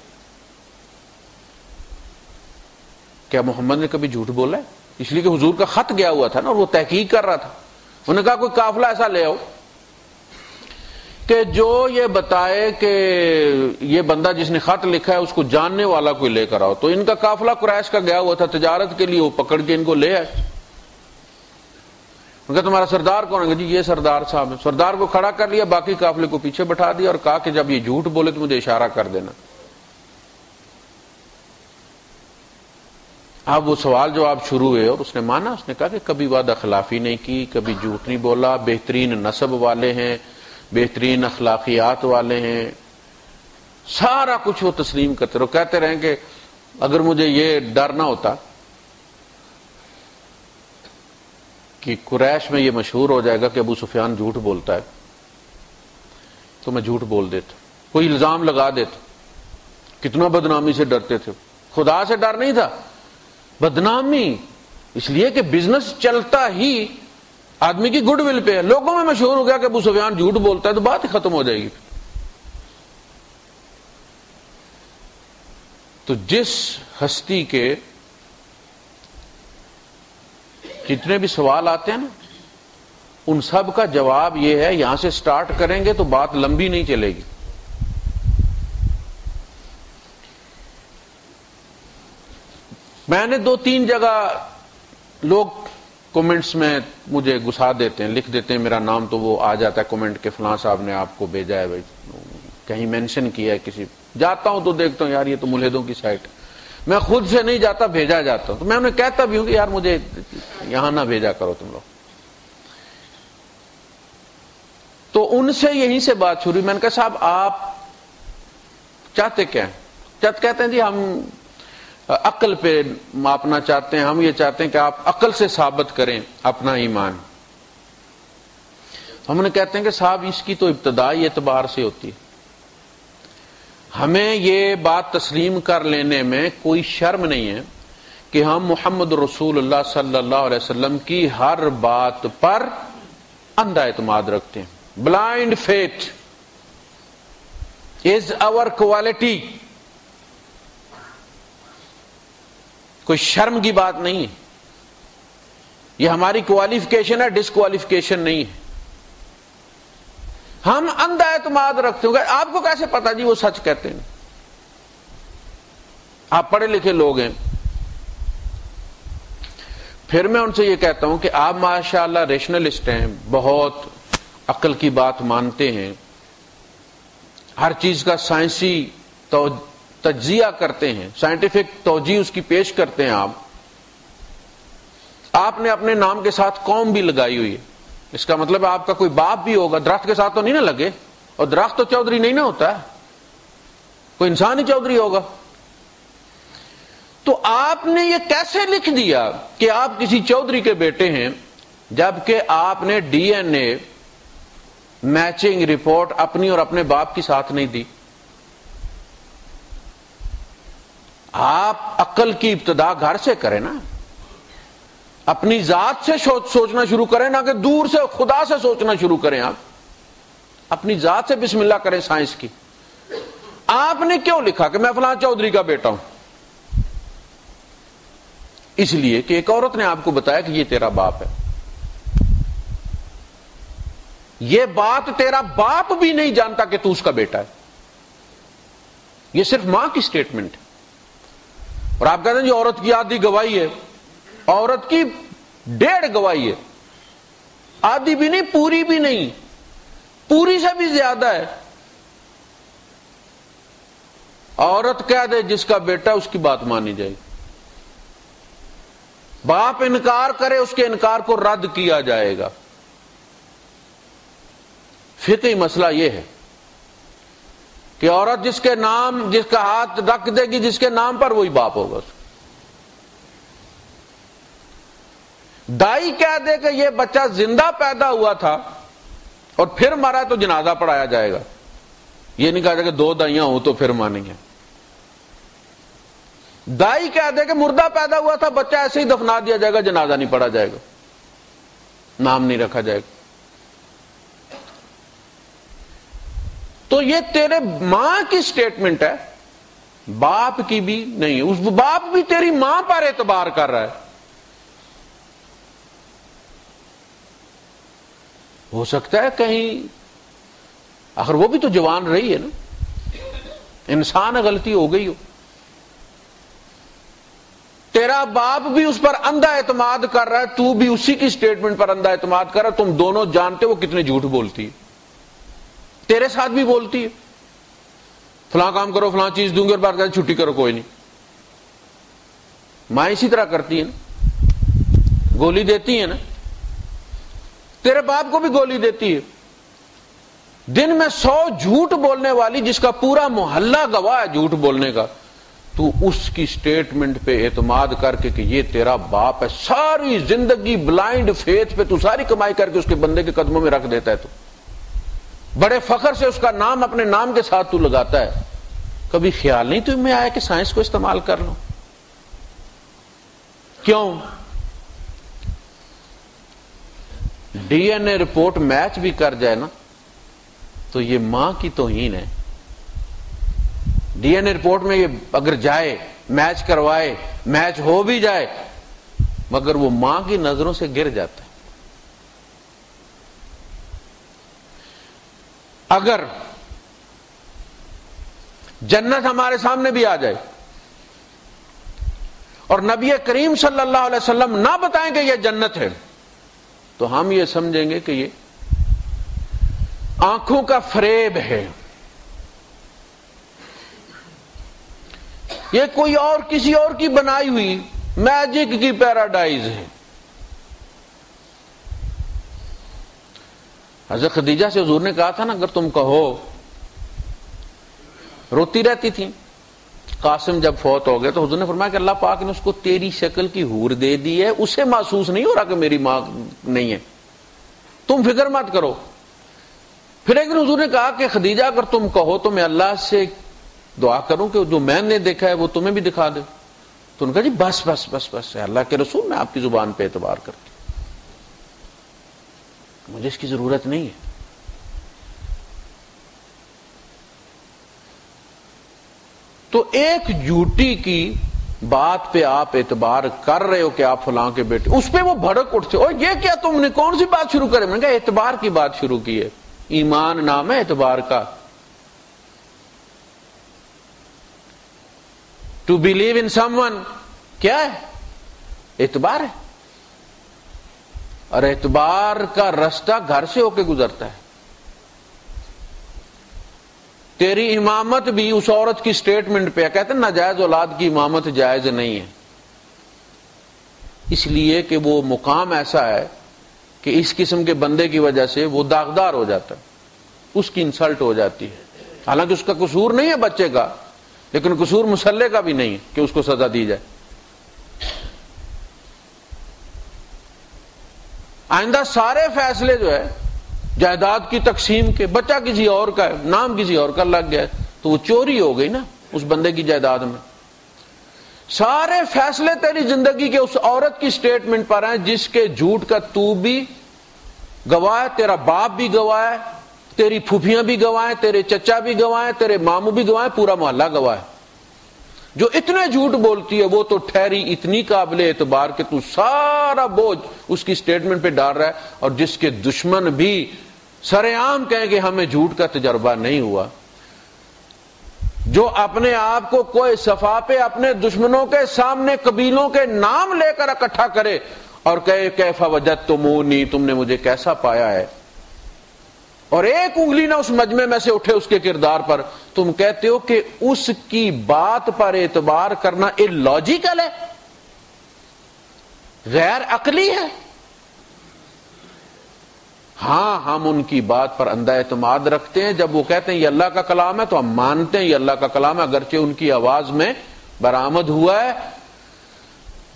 کیا محمد نے کبھی جھوٹ بولا ہے؟ اس لیے کہ حضور کا خط گیا ہوا تھا نا، اور وہ تحقیق کر رہا تھا. انہوں نے کہا کوئی قافلہ ایسا لے آؤ کہ جو یہ بتائے کہ یہ بندہ جس نے خط لکھا ہے اس کو جاننے والا کوئی لے کر آؤ. تو ان کا قافلہ قریش کا گیا ہوا تھا تجارت کے لیے، وہ پکڑ کے ان کو لے آئے. ان کا تمہارا سردار کون ہے؟ جی یہ سردار صاحب ہے. سردار کو کھڑا کر لیا، باقی قافلے کو پیچھے بٹھا دیا اور کہا کہ جب یہ جھوٹ بولے تو مجھے اشارہ کر دینا. اب وہ سوال جواب شروع ہوئے اور اس نے مانا. اس نے کہا کہ کبھی وعدہ خلافی نہیں کی، کبھی جھوٹ نہیں بولا، بہترین نسب والے ہیں، بہترین اخلاقیات والے ہیں، سارا کچھ وہ تسلیم کرتے رہو. کہتے رہیں کہ اگر مجھے یہ ڈر نہ ہوتا کہ قریش میں یہ مشہور ہو جائے گا کہ ابو سفیان جھوٹ بولتا ہے تو میں جھوٹ بول دیتا، کوئی الزام لگا دیتا. کتنا بدنامی سے ڈرتے تھے. خدا سے ڈر نہیں تھا، بدنامی. اس لیے کہ بزنس چلتا ہی آدمی کی گڈ ول پہ ہے. لوگوں میں مشہور ہو گیا کہ ابو سفیان جھوٹ بولتا ہے تو بات ہی ختم ہو جائے گی. تو جس ہستی کے جتنے بھی سوال آتے ہیں نا، ان سب کا جواب یہ ہے، یہاں سے سٹارٹ کریں گے تو بات لمبی نہیں چلے گی. میں نے 2-3 جگہ لوگ کومنٹس میں مجھے گھسا دیتے ہیں، لکھ دیتے ہیں میرا نام، تو وہ آ جاتا ہے کومنٹ کے فلاں صاحب نے آپ کو بھیجا ہے، کہیں مینشن کیا ہے کسی، جاتا ہوں تو دیکھتا ہوں یار یہ تو ملحدوں کی سائٹ، میں خود سے نہیں جاتا، بھیجا جاتا ہوں، تو میں انہیں کہتا بھی ہوں کہ یار مجھے یہاں نہ بھیجا کرو تم لوگ. تو ان سے یہیں سے بات شروع، میں نے کہا صاحب آپ چاہتے کیا ہیں؟ کہتے ہیں جی ہم عقل پہ ماپنا چاہتے ہیں، ہم یہ چاہتے ہیں کہ آپ عقل سے ثابت کریں اپنا ایمان. ہم نے کہتے ہیں کہ صاحب اس کی تو ابتدائی اعتبار سے ہوتی ہے، ہمیں یہ بات تسلیم کر لینے میں کوئی شرم نہیں ہے کہ ہم محمد رسول اللہ صلی اللہ علیہ وسلم کی ہر بات پر اندھا اعتماد رکھتے ہیں. Blind faith is our quality. کوئی شرم کی بات نہیں ہے، یہ ہماری کوالیفیکیشن ہے، ڈسکوالیفیکیشن نہیں ہے. ہم اندھا اعتماد رکھتے ہوں گے. آپ کو کیسے پتا جی وہ سچ کہتے ہیں؟ آپ پڑھے لکھے لوگ ہیں. پھر میں ان سے یہ کہتا ہوں کہ آپ ماشاءاللہ ریشنلسٹ ہیں، بہت عقل کی بات مانتے ہیں، ہر چیز کا سائنسی تجزیہ کرتے ہیں، سائنٹیفک توجیہ اس کی پیش کرتے ہیں. آپ نے اپنے نام کے ساتھ قوم بھی لگائی ہوئی ہے، اس کا مطلب آپ کا کوئی باپ بھی ہوگا. درخت کے ساتھ تو نہیں نہ لگے، اور درخت تو چودھری نہیں نہ ہوتا ہے، کوئی انسان ہی چودھری ہوگا. تو آپ نے یہ کیسے لکھ دیا کہ آپ کسی چودھری کے بیٹے ہیں، جبکہ آپ نے D N A matching report اپنی اور اپنے باپ کی ساتھ نہیں دی؟ آپ عقل کی ابتدا گھر سے کریں نا، اپنی ذات سے سوچنا شروع کریں، نہ کہ دور سے خدا سے سوچنا شروع کریں. آپ اپنی ذات سے بسم اللہ کریں سائنس کی. آپ نے کیوں لکھا کہ میں فلاں چودھری کا بیٹا ہوں؟ اس لیے کہ ایک عورت نے آپ کو بتایا کہ یہ تیرا باپ ہے. یہ بات تیرا باپ بھی نہیں جانتا کہ تو اس کا بیٹا ہے، یہ صرف ماں کی سٹیٹمنٹ ہے. اور آپ کہتے ہیں جی عورت کی آدھی گواہی ہے. عورت کی 1.5 گواہی ہے، آدھی بھی نہیں، پوری بھی نہیں، پوری سے بھی زیادہ ہے. عورت کہہ دے جس کا بیٹا اس کی بات مانی جائے گی. باپ انکار کرے اس کے انکار کو رد کیا جائے گا. فقہی مسئلہ یہ ہے کہ عورت جس کے نام، جس کا ہاتھ رکھ دے گی جس کے نام پر، وہی باپ ہوگا. دائی کہہ دے کہ یہ بچہ زندہ پیدا ہوا تھا اور پھر مرا تو جنازہ پڑھایا جائے گا. یہ نہیں کہا جائے کہ 2 دائیاں ہوں تو پھر مانیں گے. دائی کہہ دے کہ مردہ پیدا ہوا تھا، بچہ ایسے ہی دفنا دیا جائے گا، جنازہ نہیں پڑھا جائے گا، نام نہیں رکھا جائے گا. تو یہ تیرے ماں کی سٹیٹمنٹ ہے، باپ کی بھی نہیں. اس باپ بھی تیری ماں پر اعتبار کر رہا ہے. ہو سکتا ہے کہیں، آخر وہ بھی تو جوان رہی ہے نا، انسان غلطی ہو گئی ہو. تیرا باپ بھی اس پر اندھا اعتماد کر رہا ہے، تو بھی اسی کی سٹیٹمنٹ پر اندھا اعتماد کر رہا ہے. تم دونوں جانتے وہ کتنے جھوٹ بولتی ہے، تیرے ساتھ بھی بولتی ہے. فلاں کام کرو، فلاں چیز دوں گی، اور بات کریں چھٹی کرو، کوئی نہیں. ماں اسی طرح کرتی ہے نا، گولی دیتی ہے نا. تیرے باپ کو بھی گولی دیتی ہے. دن میں 100 جھوٹ بولنے والی، جس کا پورا محلہ گواہ ہے جھوٹ بولنے کا، تو اس کی سٹیٹمنٹ پہ اعتماد کر کے کہ یہ تیرا باپ ہے، ساری زندگی بلائنڈ فیتھ پہ تو ساری کمائی کر کے اس کے بندے کے قدموں میں رکھ دیتا ہے. تو بڑے فخر سے اس کا نام اپنے نام کے ساتھ تو لگاتا ہے. کبھی خیال نہیں تمہیں آیا کہ سائنس کو استعمال کر لو؟ کیوں؟ ڈی این اے رپورٹ میچ بھی کر جائے نا تو یہ ماں کی توہین ہے. ڈی این اے رپورٹ میں یہ اگر جائے، میچ کروائے، میچ ہو بھی جائے، مگر وہ ماں کی نظروں سے گر جاتا ہے. اگر جنت ہمارے سامنے بھی آ جائے اور نبی کریم صلی اللہ علیہ وسلم نہ بتائیں کہ یہ جنت ہے، تو ہم یہ سمجھیں گے کہ یہ آنکھوں کا فریب ہے، یہ کوئی اور کسی اور کی بنائی ہوئی میجک کی پیراڈائز ہے۔ حضرت خدیجہ سے حضور نے کہا تھا نا، اگر تم کہو، روتی رہتی تھی۔ قاسم جب فوت ہو گئے تو حضور نے فرمایا کہ اللہ پاک نے اس کو تیری شکل کی حور دے دی ہے، اسے محسوس نہیں ہو رہا کہ میری ماں نہیں ہے، تم فکر مت کرو۔ پھر ایک دن حضور نے کہا کہ خدیجہ اگر تم کہو تو میں اللہ سے دعا کروں کہ جو میں نے دیکھا ہے وہ تمہیں بھی دکھا دے۔ تو انہوں نے کہا جی بس بس بس بس اللہ کے رسول، میں آپ کی زبان پہ اعتبار کرتی ہوں، مجھے اس کی ضرورت نہیں ہے۔ تو ایک جھوٹی کی بات پہ آپ اعتبار کر رہے ہو کہ آپ فلاں کے بیٹے، اس پہ وہ بھڑک اٹھتے، اور یہ کیا تم نے کون سی بات شروع کرے؟ میں نے کہا اعتبار کی بات شروع کی ہے، ایمان نام ہے اعتبار کا۔ To believe in someone کیا ہے؟ اعتبار ہے، اور اعتبار کا رستہ گھر سے ہو کے گزرتا ہے۔ تیری امامت بھی اس عورت کی سٹیٹمنٹ پہ ہے، کہتے ہیں ناجائز اولاد کی امامت جائز نہیں ہے، اس لیے کہ وہ مقام ایسا ہے کہ اس قسم کے بندے کی وجہ سے وہ داغدار ہو جاتا ہے، اس کی انسلٹ ہو جاتی ہے۔ حالانکہ اس کا قصور نہیں ہے بچے کا، لیکن قصور مسلح کا بھی نہیں ہے کہ اس کو سزا دی جائے۔ آئندہ سارے فیصلے جو ہے جائیداد کی تقسیم کے، بچہ کسی اور کا ہے، نام کسی اور کا لگ گیا ہے، تو وہ چوری ہو گئی نا اس بندے کی جائیداد میں۔ سارے فیصلے تیری زندگی کے اس عورت کی سٹیٹمنٹ پر ہیں جس کے جھوٹ کا تو بھی گواہ ہے، تیرا باپ بھی گواہ ہے، تیری پھوپھیاں بھی گواہ ہیں، تیرے چچا بھی گواہ ہیں، تیرے ماموں بھی گواہ ہیں، پورا محلہ گواہ ہے۔ جو اتنے جھوٹ بولتی ہے وہ تو ٹھہری اتنی قابل اعتبار کہ تو سارا بوجھ اس کی سٹیٹمنٹ پہ ڈال رہا ہے، اور جس کے دشمن بھی سر عام کہیں کہ ہمیں جھوٹ کا تجربہ نہیں ہوا، جو اپنے آپ کو کوئی صفحہ پہ اپنے دشمنوں کے سامنے قبیلوں کے نام لے کر اکٹھا کرے اور کہے کیف وجدتمونی، تم نے مجھے کیسا پایا ہے، اور ایک انگلی نہ اس مجمع میں سے اٹھے اس کے کردار پر، تم کہتے ہو کہ اس کی بات پر اعتبار کرنا اللاجیکل ہے، غیر عقلی ہے۔ ہاں ہم ان کی بات پر اندھا اعتماد رکھتے ہیں، جب وہ کہتے ہیں یہ اللہ کا کلام ہے تو ہم مانتے ہیں یہ اللہ کا کلام ہے، اگرچہ ان کی آواز میں برآمد ہوا ہے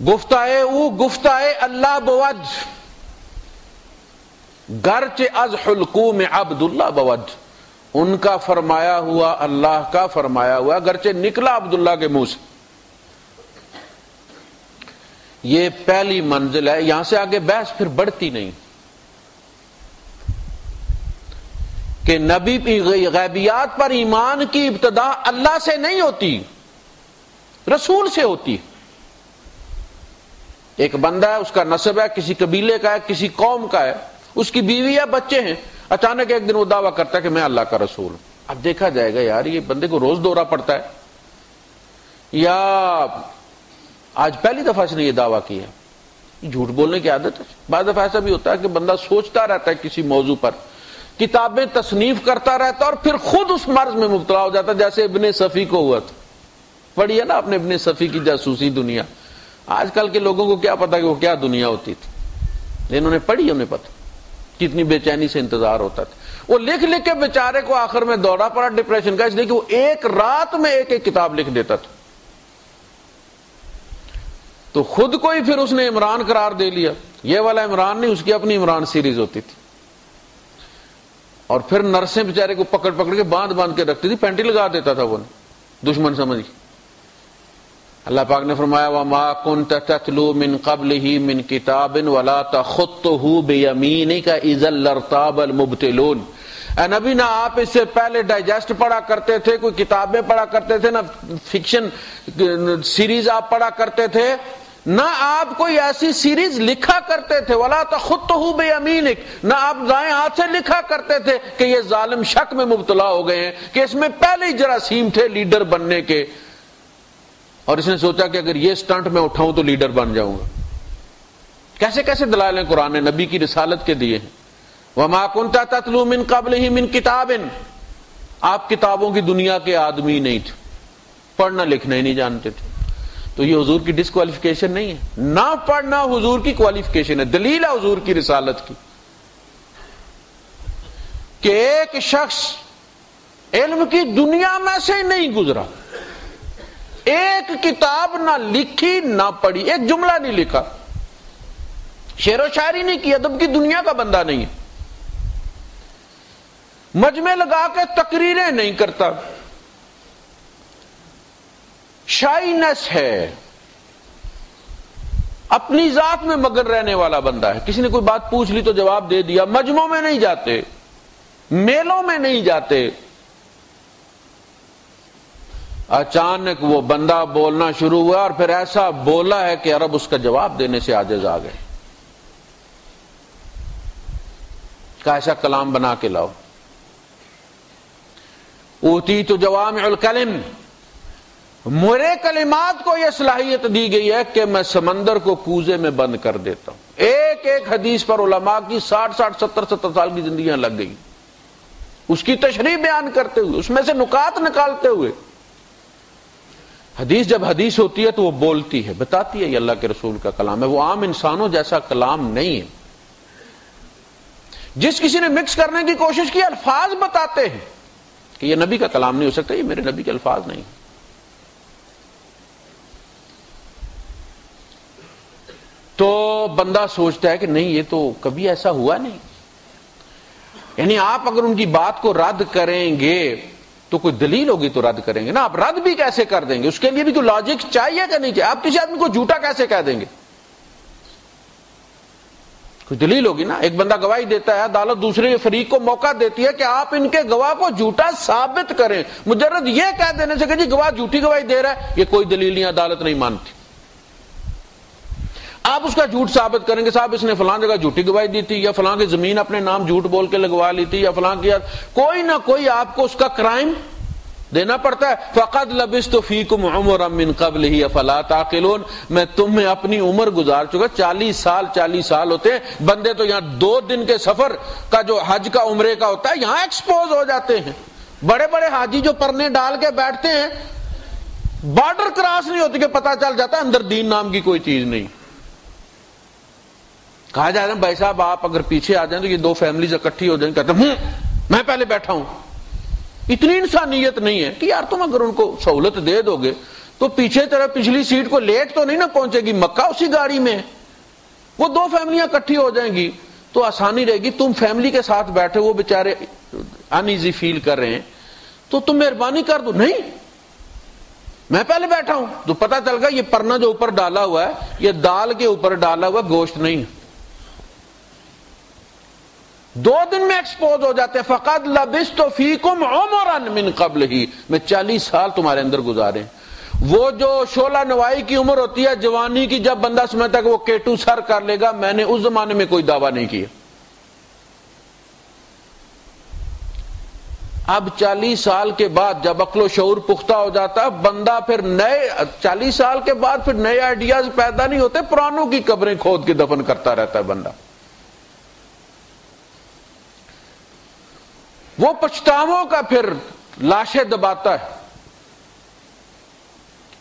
گفتائے او گفتائے اللہ بود، گرچہ از حلقوم عبداللہ بود، ان کا فرمایا ہوا اللہ کا فرمایا ہوا گرچہ نکلا عبداللہ کے منہ سے۔ یہ پہلی منزل ہے، یہاں سے آگے بحث پھر بڑھتی نہیں کہ نبی غیبیات پر ایمان کی ابتدا اللہ سے نہیں ہوتی، رسول سے ہوتی۔ ایک بندہ ہے، اس کا نسب ہے، کسی قبیلے کا ہے، کسی قوم کا ہے، اس کی بیوی ہے، بچے ہیں، اچانک ایک دن وہ دعویٰ کرتا ہے کہ میں اللہ کا رسول ہوں۔ اب دیکھا جائے گا یار یہ بندے کو روز دورہ پڑتا ہے یا آج پہلی دفعہ اس نے یہ دعویٰ کیا، جھوٹ بولنے کی عادت ہے۔ بعض دفعہ ایسا بھی ہوتا ہے کہ بندہ سوچتا رہتا ہے کسی موضوع پر، کتابیں تصنیف کرتا رہتا ہے اور پھر خود اس مرض میں مبتلا ہو جاتا ہے، جیسے ابن صفی کو ہوا تھا۔ پڑھی ہے نا آپ نے ابن صفی کی جاسوسی دنیا؟ آج کل کے لوگوں کو کیا پتا کہ وہ کیا دنیا ہوتی تھی، انہوں نے پڑھی، انہیں پتا کتنی بے چینی سے انتظار ہوتا تھا۔ وہ لکھ لکھ کے بیچارے کو آخر میں دورہ پڑا ڈپریشن کا، اس لیے کہ وہ ایک رات میں ایک ایک کتاب لکھ دیتا تھا، تو خود کو ہی پھر اس نے عمران قرار دے لیا۔ یہ والا عمران نہیں، اس کی اپنی عمران سیریز ہوتی تھی، اور پھر نرسیں بیچارے کو پکڑ پکڑ کے باندھ کے رکھتی تھی، پینٹی لگا دیتا تھا وہ دشمن سمجھ۔ اللہ پاک نے فرمایا وَمَا كُنْتَ تَتْلُو مِنْ قَبْلِهِ مِنْ كِتَابٍ وَلَا تَخُطُّهُ بِيَمِينِكَ إِذًا لَارْتَابَ الْمُبْطِلُونَ۔ اے نبی نہ آپ اس سے پہلے ڈائجسٹ پڑھا کرتے تھے، کوئی کتابیں پڑھا کرتے تھے، نہ فکشن سیریز آپ پڑھا کرتے تھے، نہ آپ کوئی ایسی سیریز لکھا کرتے تھے، وَلَا تَخُطُّهُ بِيَمِينِكَ، نہ آپ دائیں ہاتھ سے لکھا کرتے تھے کہ یہ ظالم شک میں مبتلا ہو گئے ہیں کہ اس میں پہلے ہی جراثیم تھے لیڈر بننے کے، اور اس نے سوچا کہ اگر یہ سٹنٹ میں اٹھاؤں تو لیڈر بن جاؤں گا. کیسے کیسے دلائل ہیں قرآن نے نبی کی رسالت کے دیے ہیں. وما كنت تتلو من قبله من کتاب، آپ کتابوں کی دنیا کے آدمی نہیں تھے، پڑھنا لکھنا ہی نہیں جانتے تھے. تو یہ حضور کی ڈسکوالیفیکیشن نہیں ہے، نہ پڑھنا حضور کی کوالیفیکیشن ہے، دلیل ہے حضور کی رسالت کی کہ ایک شخص علم کی دنیا میں سے نہیں گزرا، ایک کتاب نہ لکھی نہ پڑھی، ایک جملہ نہیں لکھا، شعر و شاعری نہیں کی، ادب کی دنیا کا بندہ نہیں ہے، مجمع لگا کے تقریریں نہیں کرتا، شائنس ہے، اپنی ذات میں مگن رہنے والا بندہ ہے. کسی نے کوئی بات پوچھ لی تو جواب دے دیا، مجمعوں میں نہیں جاتے، میلوں میں نہیں جاتے. اچانک وہ بندہ بولنا شروع ہوا اور پھر ایسا بولا ہے کہ عرب اس کا جواب دینے سے عاجز آ گئے. کا ایسا کلام بنا کے لاؤ. اوتیت جوامع الکلم، میرے کلمات کو یہ صلاحیت دی گئی ہے کہ میں سمندر کو کوزے میں بند کر دیتا ہوں. ایک ایک حدیث پر علماء کی 60 70 سال کی زندگیاں لگ گئی، اس کی تشریح بیان کرتے ہوئے، اس میں سے نکات نکالتے ہوئے. حدیث جب حدیث ہوتی ہے تو وہ بولتی ہے، بتاتی ہے یہ اللہ کے رسول کا کلام ہے، وہ عام انسانوں جیسا کلام نہیں ہے. جس کسی نے مکس کرنے کی کوشش کی، الفاظ بتاتے ہیں کہ یہ نبی کا کلام نہیں ہو سکتا، یہ میرے نبی کے الفاظ نہیں. تو بندہ سوچتا ہے کہ نہیں یہ تو کبھی ایسا ہوا نہیں. یعنی آپ اگر ان کی بات کو رد کریں گے تو کوئی دلیل ہوگی تو رد کریں گے نا. آپ رد بھی کیسے کر دیں گے؟ اس کے لیے بھی کوئی لاجک چاہیے کہ نہیں چاہیے؟ آپ کسی آدمی کو جھوٹا کیسے کہہ دیں گے؟ کوئی دلیل ہوگی نا. ایک بندہ گواہی دیتا ہے، عدالت دوسرے فریق کو موقع دیتی ہے کہ آپ ان کے گواہ کو جھوٹا ثابت کریں. مجرد یہ کہہ دینے سے کہ جی گواہ جھوٹی گواہی دے رہا ہے، یہ کوئی دلیل نہیں، عدالت نہیں مانتی. آپ اس کا جھوٹ ثابت کریں گے، صاحب اس نے فلاں جگہ جھوٹی گواہی دی تھی، یا فلاں کی زمین اپنے نام جھوٹ بول کے لگوا لی تھی، یا فلاں کی کوئی نہ کوئی آپ کو اس کا کرائم دینا پڑتا ہے. فقد لبثت فیکم عمرا من قبلہ افلا تعقلون، میں تم میں اپنی عمر گزار چکا. 40 سال ہوتے ہیں. بندے تو یہاں 2 دن کے سفر کا جو حج کا عمرے کا ہوتا ہے یہاں ایکسپوز ہو جاتے ہیں. بڑے بڑے حاجی جو پرنے ڈال کے بیٹھتے ہیں، بارڈر کراس نہیں ہوتی کہ پتہ چل جاتا ہے اندر دین نام کی کوئی چیز نہیں. کہا جاتا ہے بھائی صاحب آپ اگر پیچھے آ جائیں تو یہ 2 فیملیز اکٹھی ہو جائیں. کہتے ہیں میں پہلے بیٹھا ہوں. اتنی انسانیت نہیں ہے کہ یار تم اگر ان کو سہولت دے دو گے تو پیچھے طرف پچھلی سیٹ کو لیٹ تو نہیں نہ پہنچے گی، مکہ اسی گاڑی میں. وہ 2 فیملیاں اکٹھی ہو جائیں گی تو آسانی رہے گی. تم فیملی کے ساتھ بیٹھے، وہ بیچارے ان ایزی فیل کر رہے ہیں، تو تم مہربانی کر دو. نہیں میں پہلے بیٹھا ہوں. تو پتہ چل گا یہ پرنا جو اوپر ڈالا ہوا ہے یہ دال کے اوپر ڈالا ہوا گوشت نہیں ہے. 2 دن میں ایکسپوز ہو جاتے ہیں. فقد لبثت فیکم عمرا من قبلہ، میں 40 سال تمہارے اندر گزارے. وہ جو شعلہ نوائی کی عمر ہوتی ہے جوانی کی، جب بندہ سمجھتا ہے کہ وہ کیٹو سر کر لے گا، میں نے اس زمانے میں کوئی دعویٰ نہیں کیا. اب 40 سال کے بعد جب عقل و شعور پختہ ہو جاتا ہے بندہ، پھر نئے 40 سال کے بعد پھر نئے آئیڈیاز پیدا نہیں ہوتے، پرانوں کی قبریں کھود کے دفن کرتا رہتا ہے بندہ. وہ پچھتاووں کا پھر لاشیں دباتا ہے.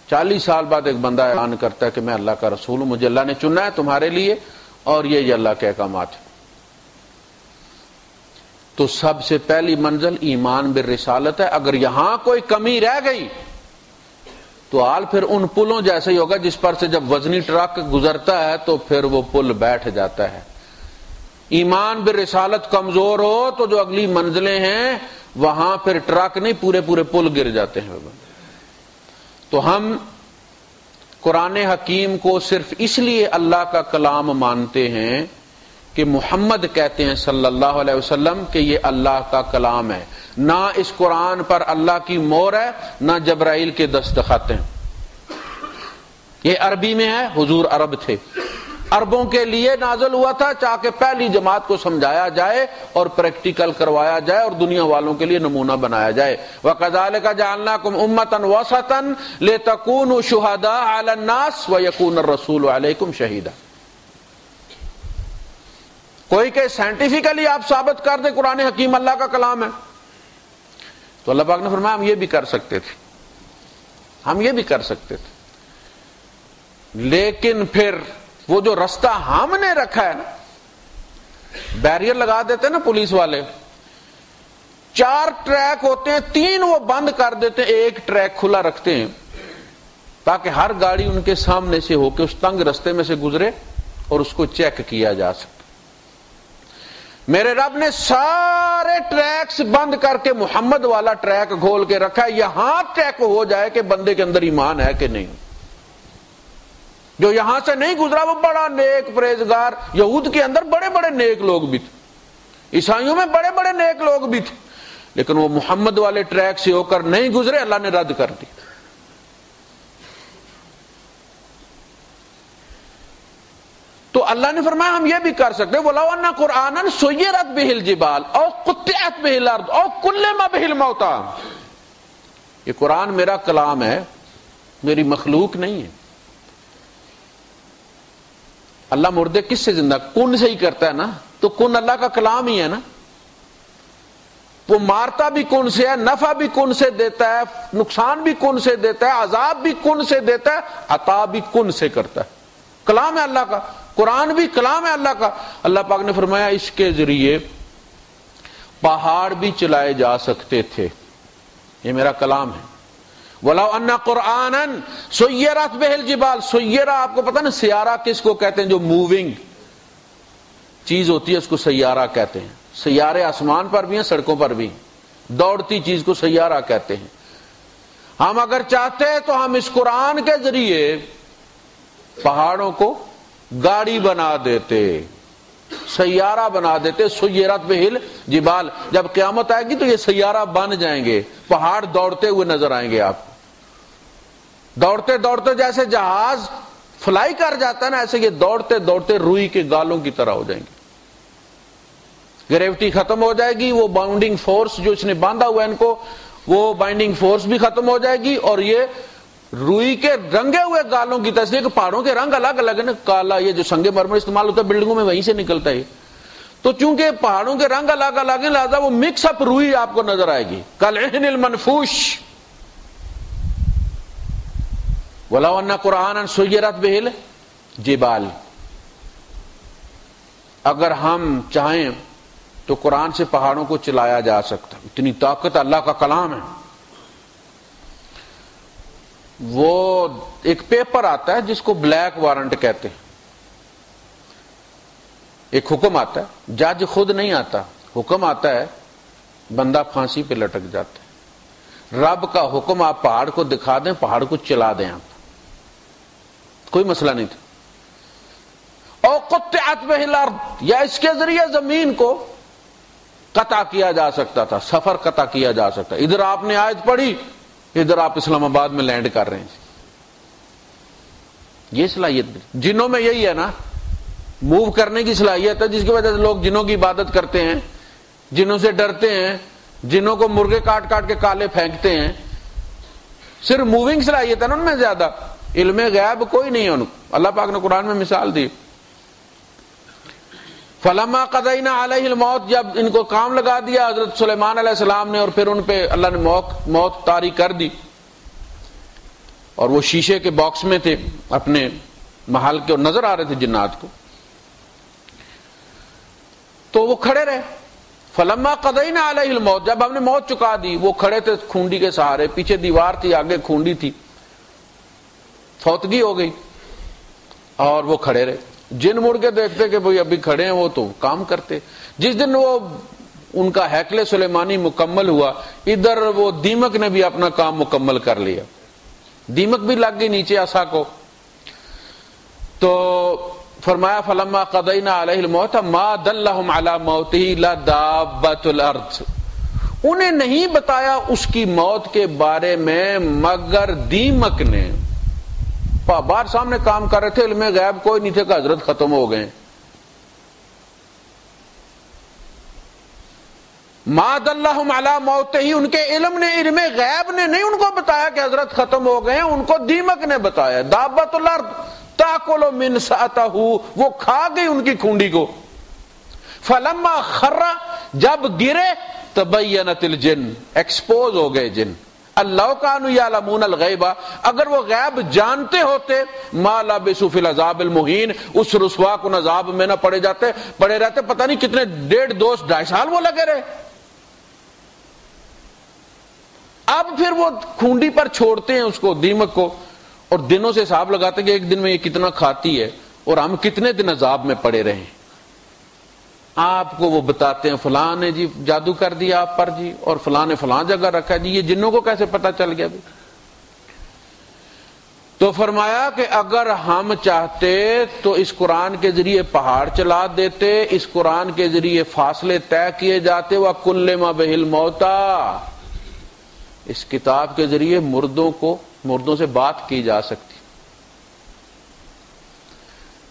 40 سال بعد ایک بندہ اعلان کرتا ہے کہ میں اللہ کا رسول ہوں، مجھے اللہ نے چنا ہے تمہارے لیے اور یہ اللہ کے احکامات ہیں. تو سب سے پہلی منزل ایمان بالرسالت ہے. اگر یہاں کوئی کمی رہ گئی تو حال پھر ان پلوں جیسے ہی ہوگا جس پر سے جب وزنی ٹرک گزرتا ہے تو پھر وہ پل بیٹھ جاتا ہے. ایمان بالرسالت کمزور ہو تو جو اگلی منزلیں ہیں وہاں پھر ٹرک نہیں، پورے پل گر جاتے ہیں. تو ہم قرآن حکیم کو صرف اس لیے اللہ کا کلام مانتے ہیں کہ محمد کہتے ہیں صلی اللہ علیہ وسلم کہ یہ اللہ کا کلام ہے. نہ اس قرآن پر اللہ کی مہر ہے، نہ جبرائیل کے دستخط ہیں. یہ عربی میں ہے، حضور عرب تھے. عربوں کے لیے نازل ہوا تھا تاکہ پہلی جماعت کو سمجھایا جائے اور پریکٹیکل کروایا جائے اور دنیا والوں کے لیے نمونہ بنایا جائے. وَكَذَلِكَ جَعَلْنَاكُمْ أُمَّةً وَسَطًا لِتَكُونُوا شُهَدَاءَ عَلَى النَّاسِ وَيَكُونَ الرَّسُولُ عَلَيْكُمْ شَهِيدًا. کوئی کہ سائنٹیفیکلی آپ ثابت کر دیں قرآن حکیم اللہ کا کلام ہے، تو اللہ پاک نے فرمایا ہم یہ بھی کر سکتے تھے، ہم یہ بھی کر سکتے تھے، لیکن پھر وہ جو رستہ ہم نے رکھا ہے نا، بیریئر لگا دیتے ہیں نا پولیس والے، 4 ٹریک ہوتے ہیں، 3 وہ بند کر دیتے ہیں، 1 ٹریک کھلا رکھتے ہیں تاکہ ہر گاڑی ان کے سامنے سے ہو کے اس تنگ رستے میں سے گزرے اور اس کو چیک کیا جا سکے. میرے رب نے سارے ٹریکس بند کر کے محمد والا ٹریک کھول کے رکھا ہے، یہاں چیک ہو جائے کہ بندے کے اندر ایمان ہے کہ نہیں. جو یہاں سے نہیں گزرا وہ بڑا نیک پرہیزگار، یہود کے اندر بڑے بڑے نیک لوگ بھی تھے، عیسائیوں میں بڑے بڑے نیک لوگ بھی تھے، لیکن وہ محمد والے ٹریک سے ہو کر نہیں گزرے، اللہ نے رد کر دی. تو اللہ نے فرمایا ہم یہ بھی کر سکتے وَلَوْ أَنَّ قُرْآنًا سُيِّرَتْ بِهِ الْجِبَالُ أَوْ قُطِّعَتْ بِهِ الْأَرْضُ أَوْ كُلِّمَ بِهِ الْمَوْتَىٰ. یہ قرآن میرا کلام ہے، میری مخلوق نہیں ہے. اللہ مردے کس سے زندہ؟ کن سے ہی کرتا ہے نا، تو کن اللہ کا کلام ہی ہے نا. وہ مارتا بھی کن سے ہے، نفع بھی کن سے دیتا ہے، نقصان بھی کن سے دیتا ہے، عذاب بھی کن سے دیتا ہے، عطا بھی کن سے کرتا ہے. کلام ہے اللہ کا، قرآن بھی کلام ہے اللہ کا. اللہ پاک نے فرمایا اس کے ذریعے پہاڑ بھی چلائے جا سکتے تھے، یہ میرا کلام ہے. وَلَوْ أَنَّ قُرْآنًا سُيِّرَتْ بِهِ الْجِبَالُ. سیارہ آپ کو پتہ نا سیارہ کس کو کہتے ہیں؟ جو موونگ چیز ہوتی ہے اس کو سیارہ کہتے ہیں. سیارے آسمان پر بھی ہیں، سڑکوں پر بھی ہیں، دوڑتی چیز کو سیارہ کہتے ہیں. ہم اگر چاہتے تو ہم اس قرآن کے ذریعے پہاڑوں کو گاڑی بنا دیتے، سیارہ بنا دیتے. سیرت بہل جبال، جب قیامت آئے گی تو یہ سیارہ بن جائیں گے، پہاڑ دوڑتے ہوئے نظر آئیں گے آپ کو. دوڑتے دوڑتے جیسے جہاز فلائی کر جاتا ہے نا، ایسے یہ دوڑتے دوڑتے روئی کے گالوں کی طرح ہو جائیں گے. گریوٹی ختم ہو جائے گی، وہ باؤنڈنگ فورس جو اس نے باندھا ہوا ہے ان کو، وہ بائنڈنگ فورس بھی ختم ہو جائے گی، اور یہ روئی کے رنگے ہوئے گالوں کی تصدیق. پہاڑوں کے رنگ الگ الگ ہے نا، کالا یہ جو سنگ مرمر استعمال ہوتا ہے بلڈنگوں میں وہیں سے نکلتا ہے. تو چونکہ پہاڑوں کے رنگ الگ الگ ہیں لہذا وہ مکس اپ روئی آپ کو نظر آئے گی. کالعہن المنفوش. وَلَوْ أَنَّ قُرْآنًا سُيِّرَتْ بِهِ الْجِبَالُ. اگر ہم چاہیں تو قرآن سے پہاڑوں کو چلایا جا سکتا. اتنی طاقت اللہ کا کلام ہے. وہ ایک پیپر آتا ہے جس کو بلیک وارنٹ کہتے ہیں، ایک حکم آتا ہے، جج خود نہیں آتا، حکم آتا ہے، بندہ پھانسی پہ لٹک جاتا ہے. رب کا حکم آپ پہاڑ کو دکھا دیں، پہاڑ کو چلا دیں، آپ کوئی مسئلہ نہیں تھا. او قطعت بہ الارض، یا اس کے ذریعے زمین کو قطع کیا جا سکتا تھا، سفر قطع کیا جا سکتا. ادھر آپ نے آیت پڑھی، ادھر آپ اسلام آباد میں لینڈ کر رہے ہیں. یہ صلاحیت جنوں میں یہی ہے نا، موو کرنے کی صلاحیت ہے، جس کی وجہ سے لوگ جنوں کی عبادت کرتے ہیں، جنوں سے ڈرتے ہیں، جنوں کو مرغے کاٹ کاٹ کے کالے پھینکتے ہیں. صرف موونگ صلاحیت ہے نا ان میں، زیادہ علم غیب کوئی نہیں ہے ان کو. اللہ پاک نے قرآن میں مثال دی. فلما قضینا علیہ الموت، جب ان کو کام لگا دیا حضرت سلیمان علیہ السلام نے اور پھر ان پہ اللہ نے موت طاری کر دی، اور وہ شیشے کے باکس میں تھے اپنے محل کے اور نظر آ رہے تھے جنات کو، تو وہ کھڑے رہے. فلما قضینا علیہ الموت، جب ہم نے موت چکا دی، وہ کھڑے تھے کھونڈی کے سہارے، پیچھے دیوار تھی، آگے کھونڈی تھی، فوتگی ہو گئی اور وہ کھڑے رہے. جن مڑ کے دیکھتے کہ بھئی ابھی کھڑے ہیں، وہ تو کام کرتے. جس دن وہ ان کا ہیکل سلیمانی مکمل ہوا، ادھر وہ دیمک نے بھی اپنا کام مکمل کر لیا، دیمک بھی لگ گئی نیچے عصا کو. تو فرمایا فلما قضینا علیہ الموت ما دلہم علی موتہ الا دابۃ الارض، انہیں نہیں بتایا اس کی موت کے بارے میں مگر دیمک نے، باہر سامنے کام کر رہے تھے، علم غیب کوئی نہیں تھے کہ حضرت ختم ہو گئے. ما دلہم علی موتہ، ان کے علم غیب نے نہیں ان کو بتایا کہ حضرت ختم ہو گئے ہیں، ان کو دیمک نے بتایا. دابۃ الارض تاکل من سأتہ، وہ کھا گئی ان کی کھونڈی کو. فلما خر، جب گرے، تبینت الجن، ایکسپوز ہو گئے جن. اللہ کانوا یعلمون الغیب، اگر وہ غیب جانتے ہوتے، ما لبثوا فی العذاب المہین، اس رسوا کن عذاب میں نہ پڑے رہتے. پتہ نہیں کتنے 1.5 سال وہ لگے رہے. اب پھر وہ کھونڈی پر چھوڑتے ہیں اس کو، دیمک کو، اور دنوں سے حساب لگاتے ہیں کہ ایک دن میں یہ کتنا کھاتی ہے اور ہم کتنے دن عذاب میں پڑے رہے. آپ کو وہ بتاتے ہیں فلاں نے جی جادو کر دیا آپ پر جی، اور فلاں نے فلاں جگہ رکھا جی. یہ جنوں کو کیسے پتا چل گیا بھی؟ تو فرمایا کہ اگر ہم چاہتے تو اس قرآن کے ذریعے پہاڑ چلا دیتے، اس قرآن کے ذریعے فاصلے طے کیے جاتے. وَكُلِّمَ بِهِ الْمَوْتَى، اس کتاب کے ذریعے مردوں سے بات کی جا سکتی.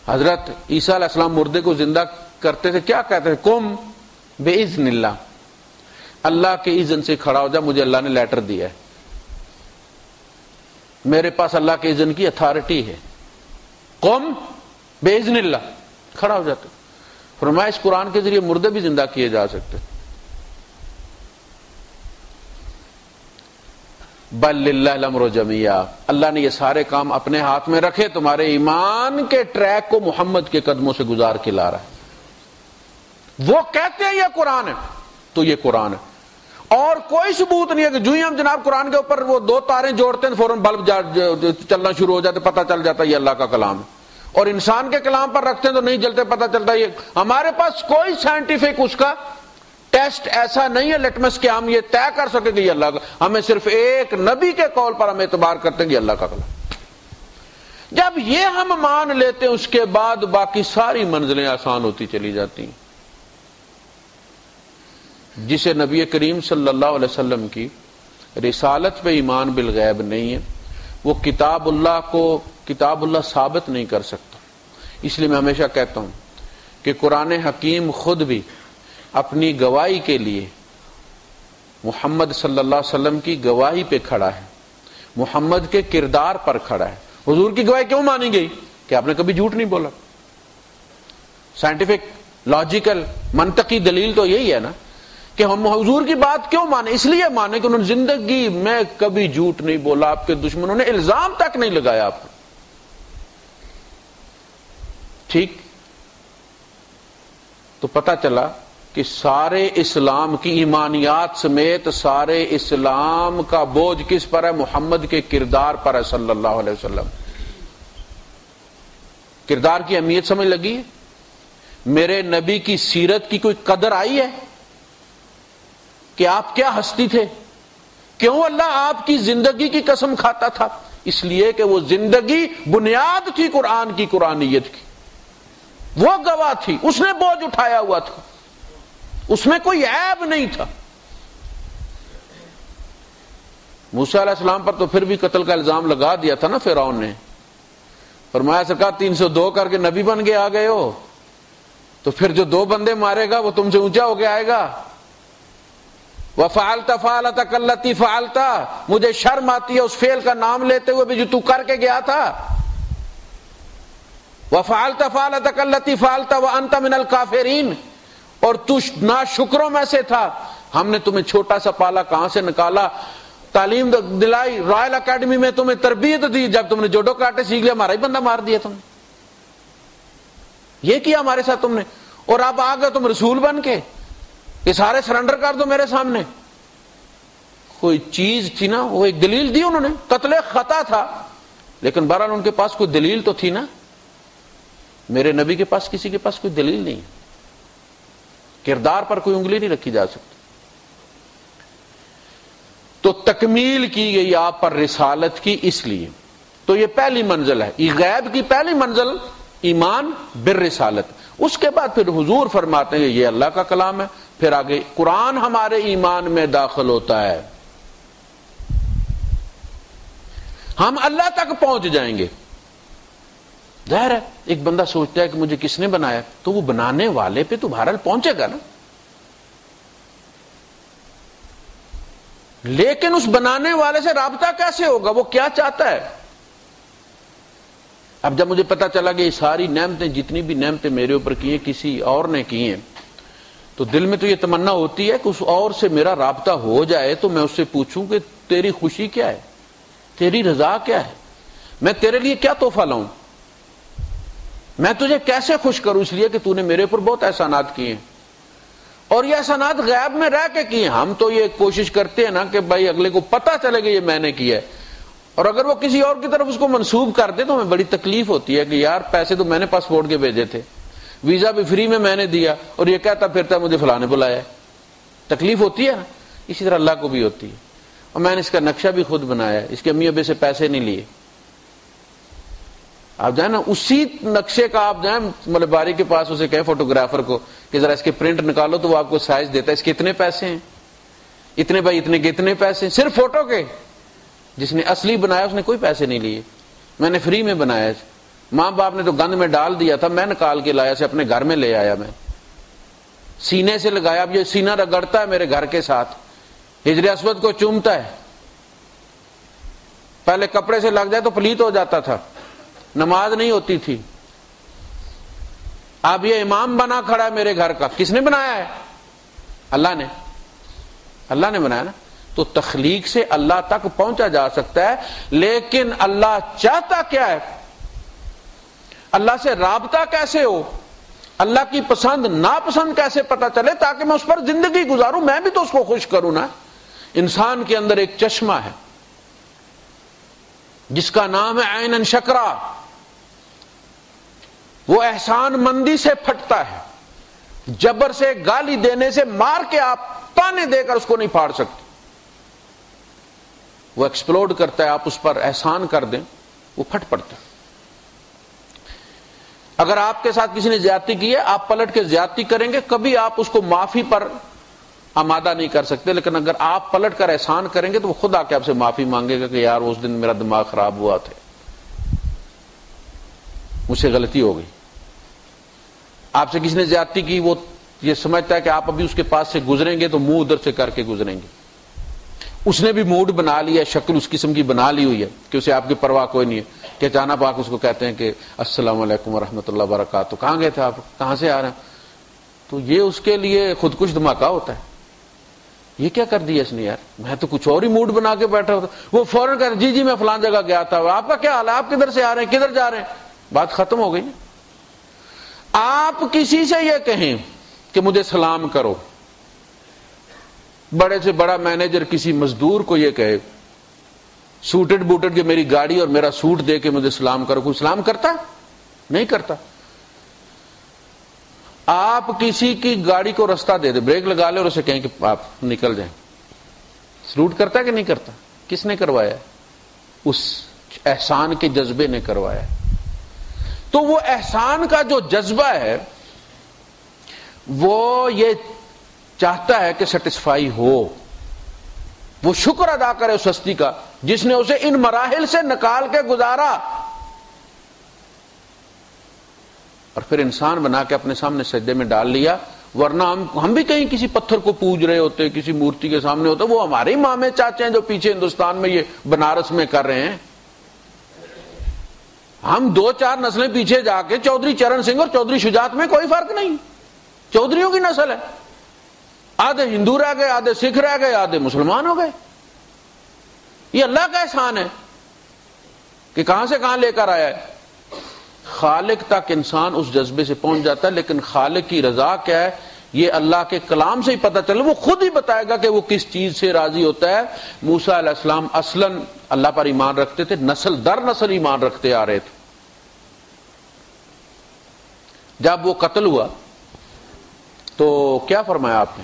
حضرت عیسیٰ علیہ السلام مردے کو زندہ کرتے تھے، کیا کہتے تھے؟ قم بِإِذْنِ اللہ، اللہ کے اذن سے کھڑا ہو جا، مجھے اللہ نے لیٹر دیا ہے، میرے پاس اللہ کے اذن کی اتھارٹی ہے. قم بِإِذْنِ اللہ، کھڑا ہو جاتے. فرمایا اس قرآن کے ذریعے مردے بھی زندہ کیے جا سکتے. بل للہ الامر جمیعا، اللہ نے یہ سارے کام اپنے ہاتھ میں رکھے، تمہارے ایمان کے ٹریک کو محمد کے قدموں سے گزار کے لا رہا ہے. وہ کہتے ہیں یہ قرآن ہے تو یہ قرآن ہے، اور کوئی ثبوت نہیں ہے کہ جو ہی ہم جناب قرآن کے اوپر وہ 2 تاریں جوڑتے ہیں فوراً بلب چلنا شروع ہو جاتے، پتہ چل جاتا ہے یہ اللہ کا کلام ہے. اور انسان کے کلام پر رکھتے ہیں تو نہیں جلتے، پتہ چلتا ہے یہ. ہمارے پاس کوئی سائنٹیفک اس کا ٹیسٹ ایسا نہیں ہے لٹمس کہ ہم یہ طے کر سکیں کہ یہ اللہ کا. ہمیں صرف ایک نبی کے قول پر ہم اعتبار کرتے ہیں کہ یہ اللہ کا کلام. جب یہ ہم مان لیتے ہیں اس کے بعد باقی ساری منزلیں آسان ہوتی چلی جاتی ہیں. جسے نبی کریم صلی اللہ علیہ وسلم کی رسالت پہ ایمان بالغیب نہیں ہے، وہ کتاب اللہ ثابت نہیں کر سکتا. اس لیے میں ہمیشہ کہتا ہوں کہ قرآن حکیم خود بھی اپنی گواہی کے لیے محمد صلی اللہ علیہ وسلم کی گواہی پہ کھڑا ہے، محمد کے کردار پر کھڑا ہے. حضور کی گواہی کیوں مانی گئی؟ کہ آپ نے کبھی جھوٹ نہیں بولا. سائنٹیفک لاجیکل منطقی دلیل تو یہی ہے نا کہ ہم حضور کی بات کیوں مانیں؟ اس لیے مانیں کہ انہوں نے زندگی میں کبھی جھوٹ نہیں بولا، آپ کے دشمنوں نے الزام تک نہیں لگایا آپ کو. ٹھیک، تو پتہ چلا کہ سارے اسلام کی ایمانیات سمیت سارے اسلام کا بوجھ کس پر ہے؟ محمد کے کردار پر ہے صلی اللہ علیہ وسلم. کردار کی اہمیت سمجھ لگی ہے؟ میرے نبی کی سیرت کی کوئی قدر آئی ہے کہ آپ کیا ہستی تھے؟ کیوں اللہ آپ کی زندگی کی قسم کھاتا تھا؟ اس لیے کہ وہ زندگی بنیاد تھی قرآن کی، قرآنیت کی. وہ گواہ تھی، اس نے بوجھ اٹھایا ہوا تھا، اس میں کوئی عیب نہیں تھا. موسیٰ علیہ السلام پر تو پھر بھی قتل کا الزام لگا دیا تھا نا فرعون نے. فرمایا سرکار 302 کر کے نبی بن کے آ گئے ہو، تو پھر جو 2 بندے مارے گا وہ تم سے اونچا ہو کے آئے گا. وَفَعَلْتَ فَعَلَتَكَ الَّتِي فَعَلْتَ، مجھے شرم آتی ہے اس فعل کا نام لیتے ہوئے بھی جو تو کر کے گیا تھا. وَفَعَلْتَ فَعَلَتَكَ الَّتِي فَعَلْتَ وَأَنْتَ مِنَ الْكَافِرِينَ، اور تو ناشکروں میں سے تھا. ہم نے تمہیں چھوٹا سا پالا، کہاں سے نکالا، تعلیم دلائی، رائل اکیڈمی میں تمہیں تربیت دی، جب تم نے جوڈو کراٹے سیکھ لیا ہمارا ہی بندہ مار دیا تم نے. یہ کیا ہمارے ساتھ تم نے، اور اب آ گئے تم رسول بن کے کہ سارے سرنڈر کر دو میرے سامنے. کوئی چیز تھی نا، وہ ایک دلیل دی انہوں نے. قتل خطا تھا لیکن بہرحال ان کے پاس کوئی دلیل تو تھی نا. میرے نبی کے پاس کسی کے پاس کوئی دلیل نہیں، کردار پر کوئی انگلی نہیں رکھی جا سکتی. تو تکمیل کی گئی آپ پر رسالت کی، اس لیے تو یہ پہلی منزل ہے. غیب کی پہلی منزل ایمان بالرسالت. اس کے بعد پھر حضور فرماتے ہیں یہ اللہ کا کلام ہے. پھر آگے قرآن ہمارے ایمان میں داخل ہوتا ہے، ہم اللہ تک پہنچ جائیں گے. ظاہر ہے ایک بندہ سوچتا ہے کہ مجھے کس نے بنایا، تو وہ بنانے والے پہ تو بہرحال پہنچے گا نا، لیکن اس بنانے والے سے رابطہ کیسے ہوگا، وہ کیا چاہتا ہے؟ اب جب مجھے پتا چلا کہ یہ ساری نعمتیں، جتنی بھی نعمتیں میرے اوپر کی ہیں کسی اور نے کی ہیں، تو دل میں تو یہ تمنا ہوتی ہے کہ اس اور سے میرا رابطہ ہو جائے تو میں اس سے پوچھوں کہ تیری خوشی کیا ہے، تیری رضا کیا ہے، میں تیرے لیے کیا تحفہ لاؤں، میں تجھے کیسے خوش کروں، اس لیے کہ تو نے میرے اوپر بہت احسانات کیے ہیں، اور یہ احسانات غیب میں رہ کے کیے ہیں۔ ہم تو یہ کوشش کرتے ہیں نا کہ بھائی اگلے کو پتہ چلے کہ یہ میں نے کیا ہے، اور اگر وہ کسی اور کی طرف اس کو منسوب کر دے تو ہمیں بڑی تکلیف ہوتی ہے کہ یار پیسے تو میں نے پاسپورٹ کے بھیجے تھے، ویزا بھی فری میں نے دیا، اور یہ کہتا پھرتا مجھے فلاں نے بلایا۔ تکلیف ہوتی ہے نا، اسی طرح اللہ کو بھی ہوتی ہے۔ اور میں نے اس کا نقشہ بھی خود بنایا ہے، اس کے امی ابے سے پیسے نہیں لیے۔ آپ جائیں نا اسی نقشے کا، آپ جائیں مطلب باری کے پاس، اسے کہیں فوٹوگرافر کو کہ ذرا اس کے پرنٹ نکالو، تو وہ آپ کو سائز دیتا ہے، اس کے اتنے پیسے ہیں، اتنے بائی اتنے کے اتنے پیسے ہیں، صرف فوٹو کے۔ جس نے اصلی بنایا اس نے کوئی پیسے نہیں لیے، میں نے فری میں بنایا۔ ماں باپ نے تو گند میں ڈال دیا تھا، میں نکال کے لایا، سے اپنے گھر میں لے آیا، میں سینے سے لگایا، اب یہ سینہ رگڑتا ہے میرے گھر کے ساتھ، ہجر اسود کو چومتا ہے۔ پہلے کپڑے سے لگ جائے تو پلیت ہو جاتا تھا، نماز نہیں ہوتی تھی۔ اب یہ امام بنا کھڑا ہے میرے گھر کا، کس نے بنایا ہے؟ اللہ نے، اللہ نے بنایا نا۔ تو تخلیق سے اللہ تک پہنچا جا سکتا ہے، لیکن اللہ چاہتا کیا ہے، اللہ سے رابطہ کیسے ہو، اللہ کی پسند ناپسند کیسے پتہ چلے، تاکہ میں اس پر زندگی گزاروں، میں بھی تو اس کو خوش کروں نا۔ انسان کے اندر ایک چشمہ ہے جس کا نام ہے عین شکرا، وہ احسان مندی سے پھٹتا ہے، جبر سے، گالی دینے سے، مار کے آپ تانے دے کر اس کو نہیں پھاڑ سکتے، وہ ایکسپلوڈ کرتا ہے، آپ اس پر احسان کر دیں وہ پھٹ پڑتا ہے۔ اگر آپ کے ساتھ کسی نے زیادتی کی ہے، آپ پلٹ کے زیادتی کریں گے، کبھی آپ اس کو معافی پر آمادہ نہیں کر سکتے، لیکن اگر آپ پلٹ کر احسان کریں گے تو وہ خود آ کے آپ سے معافی مانگے گا کہ یار اس دن میرا دماغ خراب ہوا تھا، مجھ سے غلطی ہو گئی۔ آپ سے کسی نے زیادتی کی، وہ یہ سمجھتا ہے کہ آپ ابھی اس کے پاس سے گزریں گے تو منہ ادھر سے کر کے گزریں گے، اس نے بھی موڈ بنا لیا، شکل اس قسم کی بنا لی ہوئی ہے کہ اسے آپ کی پرواہ کوئی نہیں ہے، کہ اچانک آپ اس کو کہتے ہیں کہ السلام علیکم ورحمۃ اللہ وبرکاتہ، کہاں گئے تھے آپ، کہاں سے آ رہے ہیں، تو یہ اس کے لیے خودکش دھماکہ ہوتا ہے۔ یہ کیا کر دیا اس نے یار، میں تو کچھ اور ہی موڈ بنا کے بیٹھا ہوتا، وہ فوراً کہہ جی میں فلان جگہ گیا تھا، آپ کا کیا حال ہے، آپ کدھر سے آ رہے ہیں، کدھر جا رہے ہیں، بات ختم ہو گئی نا۔ آپ کسی سے یہ کہیں کہ مجھے سلام کرو، بڑے سے بڑا مینیجر کسی مزدور کو یہ کہے سوٹڈ بوٹڈ کہ میری گاڑی اور میرا سوٹ دے کے مجھے سلام کرو، کوئی سلام کرتا نہیں کرتا۔ آپ کسی کی گاڑی کو رستہ دے دیں، بریک لگا لے اور اسے کہیں کہ آپ نکل جائیں، سلوٹ کرتا ہے کہ نہیں کرتا؟ کس نے کروایا؟ اس احسان کے جذبے نے کروایا۔ تو وہ احسان کا جو جذبہ ہے وہ یہ چاہتا ہے کہ سیٹسفائی ہو، وہ شکر ادا کرے اس ہستی کا جس نے اسے ان مراحل سے نکال کے گزارا، اور پھر انسان بنا کے اپنے سامنے سجدے میں ڈال لیا۔ ورنہ ہم بھی کہیں کسی پتھر کو پوج رہے ہوتے، کسی مورتی کے سامنے ہوتے، وہ ہمارے ہی مامے چاچے ہیں جو پیچھے ہندوستان میں یہ بنارس میں کر رہے ہیں۔ ہم 2-4 نسلیں پیچھے جا کے چودھری چرن سنگھ اور چودھری شجاعت میں کوئی فرق نہیں، چودھریوں کی نسل ہے، آدھے ہندو رہ گئے، آدھے سکھ رہ گئے، آدھے مسلمان ہو گئے۔ یہ اللہ کا احسان ہے کہ کہاں سے کہاں لے کر آیا ہے۔ خالق تک انسان اس جذبے سے پہنچ جاتا ہے، لیکن خالق کی رضا کیا ہے یہ اللہ کے کلام سے ہی پتہ چلے، وہ خود ہی بتائے گا کہ وہ کس چیز سے راضی ہوتا ہے۔ موسیٰ علیہ السلام اصلاً اللہ پر ایمان رکھتے تھے، نسل در نسل ایمان رکھتے آ رہے تھے۔ جب وہ قتل ہوا تو کیا فرمایا آپ نے؟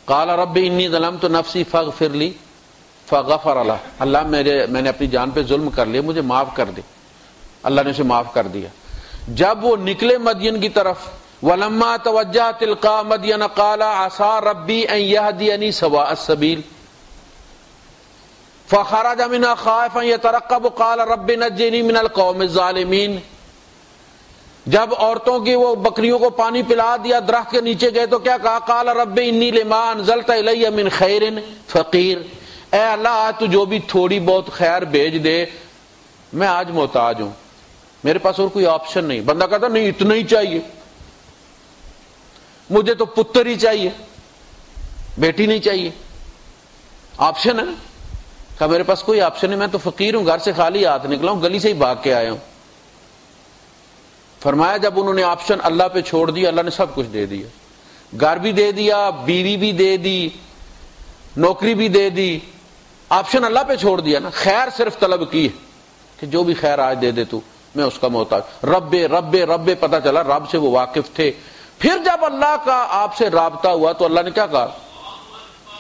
قال رب انی ظلمت نفسی فاغفر لی فغفر له، اللہ میں نے اپنی جان پہ ظلم کر لیا، مجھے معاف کر دے۔ اللہ نے اسے معاف کر دیا۔ جب وہ نکلے مدین کی طرف، ولما توجہ تلقاء مدین قال عسى ربی ان يهديني سواء السبيل فخرج منها خائفا يترقب قال رب نجني من القوم الظالمين۔ جب عورتوں کی وہ بکریوں کو پانی پلا دیا، درخت کے نیچے گئے تو کیا کہا؟ قال رب انی لما انزلت الی من خیر فقیر، اے اللہ آج تو جو بھی تھوڑی بہت خیر بھیج دے، میں آج محتاج ہوں، میرے پاس اور کوئی آپشن نہیں۔ بندہ کہتا نہیں اتنا ہی چاہیے، مجھے تو پتر ہی چاہیے، بیٹی نہیں چاہیے، آپشن ہے نا؟ کہ میرے پاس کوئی آپشن نہیں، میں تو فقیر ہوں، گھر سے خالی ہاتھ نکلا ہوں، گلی سے ہی بھاگ کے آیا ہوں۔ فرمایا جب انہوں نے آپشن اللہ پہ چھوڑ دیا، اللہ نے سب کچھ دے دیا، گھر بھی دے دیا، بیوی بھی دے دی، نوکری بھی دے دی، آپشن اللہ پہ چھوڑ دیا نا، خیر صرف طلب کی ہے کہ جو بھی خیر آج دے دے تو، میں اس کا محتاج۔ رب رب رب، پتہ چلا رب سے وہ واقف تھے۔ پھر جب اللہ کا آپ سے رابطہ ہوا تو اللہ نے کیا کہا؟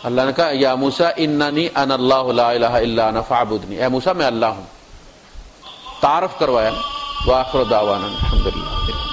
اللہ نے کہا یا موسیٰ اننی انا اللہ لا الہ الا انا فاعبدنی، اے موسیٰ میں اللہ ہوں، تعارف کروایا نا۔ وآخر دعوانا الحمدللہ۔